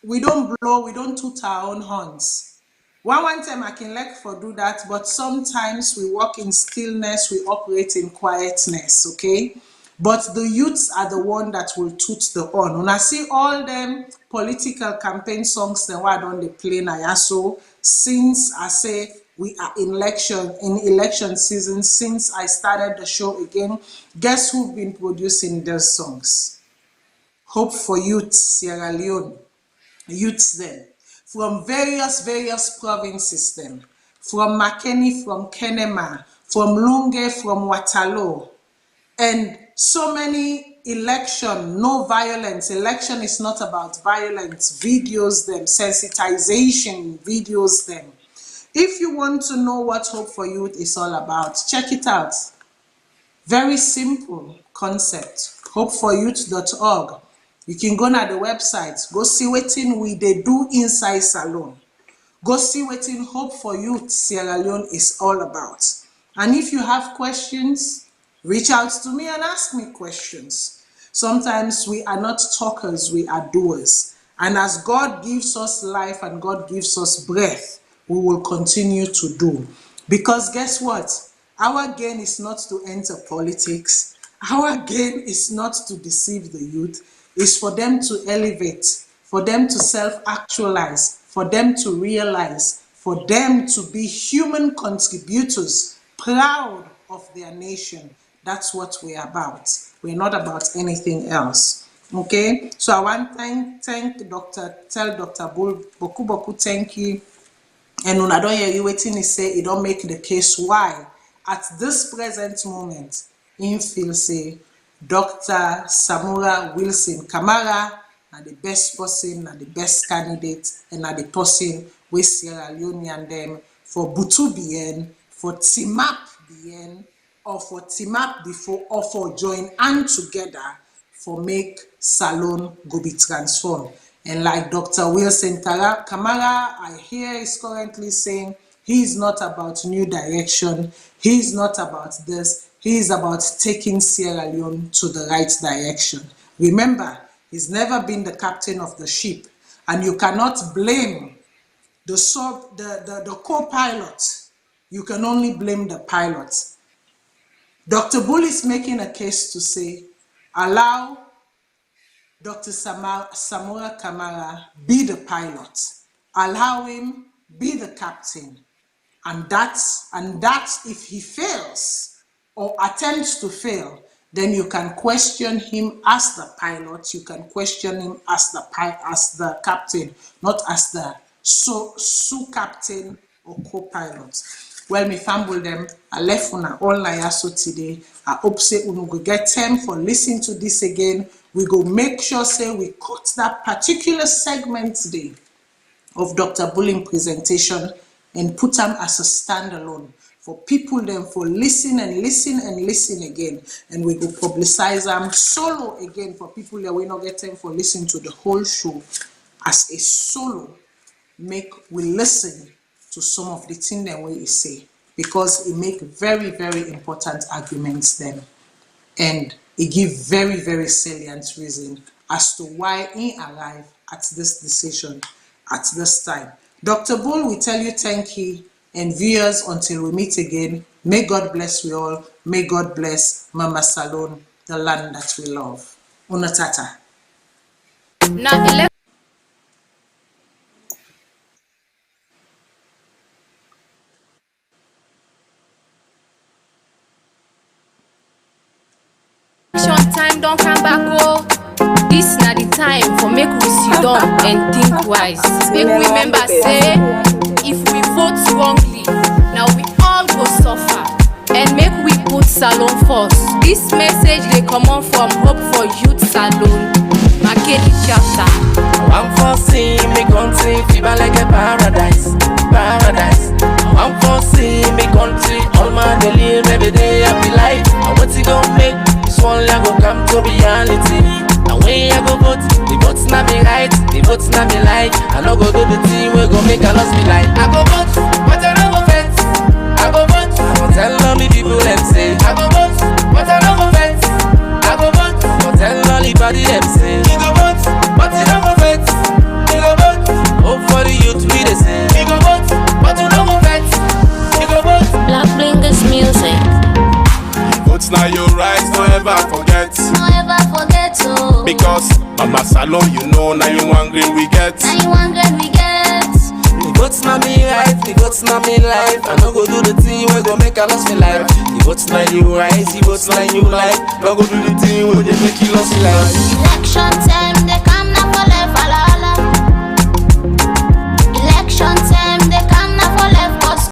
We don't blow, we don't toot our own horns. One time I can like for do that, but sometimes we walk in stillness, we operate in quietness, okay? But the youths are the one that will toot the horn. When I see all them political campaign songs, then why don't they play Nayaso? Since I say we are in election season, since I started the show again, guess who've been producing those songs? Hope for Youth, Sierra Leone. Youths then, from various provinces then, from Makeni, from Kenema, from Lunge, from Watalo, and so many election, no violence. Election is not about violence. Videos them, sensitization videos them. If you want to know what Hope for Youth is all about, check it out. Very simple concept. hopeforyouth.org. You can go na the website, go see wetin we dey do inside salon. Go see wetin Hope for Youth Sierra Leone is all about. And if you have questions, reach out to me and ask me questions. Sometimes we are not talkers, we are doers. And as God gives us life and God gives us breath, we will continue to do. Because guess what? Our gain is not to enter politics. Our gain is not to deceive the youth. It's for them to elevate, for them to self-actualize, for them to realize, for them to be human contributors, proud of their nation. That's what we're about. We're not about anything else. Okay? So I want to tell Dr. Bull, boku thank you. And when I don't hear you waiting, he say it don't make the case why. At this present moment, in feel say Dr. Samura Wilson Kamara are the best person, are the best candidate, and are the person with Sierra Leone and them for Butu Bien, for Timap Bien, or for Timap before, or for join and together for make Salon go be transformed. And like Dr. Wilson Kamara, I hear is currently saying he's not about new direction, he's not about this, he's about taking Sierra Leone to the right direction. Remember, he's never been the captain of the ship, and you cannot blame the co-pilot. You can only blame the pilot. Dr. Bull is making a case to say, allow Dr. Samura Kamara be the pilot. Allow him be the captain. And that's if he fails or attempts to fail, then you can question him as the pilot. You can question him as the captain, not as the captain or co-pilot. Well, me fumble them. I left on all Nayaso today. I hope say we will get time for listening to this again. We go make sure say we cut that particular segment today of Dr. Bulling presentation and put them as a standalone for people then for listen again, and we go publicize them solo again for people that we not get time for listen to the whole show as a solo. Make we listen to some of the things that we say, because it make very important arguments then, and it give very salient reason as to why he arrived at this decision at this time. Dr. Bull, we tell you thank you, and viewers, until we meet again, may God bless you all. May God bless Mama Salon, the land that we love. Unatata. Now, election time don't come back, oh. This na the time for make we sit down and think wise. Make we remember say, if we vote wrongly, now we all go suffer. And make we put Salon first. This message they come on from Hope for Youth Salon, Makeni chapter. I'm foreseen me gon' to reality. And when I go vote, the vote's not me right, the vote's not me like. I no go do the thing we go make a loss me like. I go vote, but I no go fence. I go vote, I go tell all the people them say. I go vote, but I no go fence. I go vote, but tell all the body them say. You go vote, but you no go fence. You go vote, hope for the youth we they say. You go vote, but you no go fence. You go vote. Black Blingers music. Votes now your rights, don't ever forget. Don't ever forget to. Because Mama Salon, you know, now you one green we get. Now you want good we get. The vote's not me right, the vote's not me life. I no go do the thing we go make a loss me life. The vote's not you right, the vote's not you life. No go do the thing we they make you lost your life. Election time they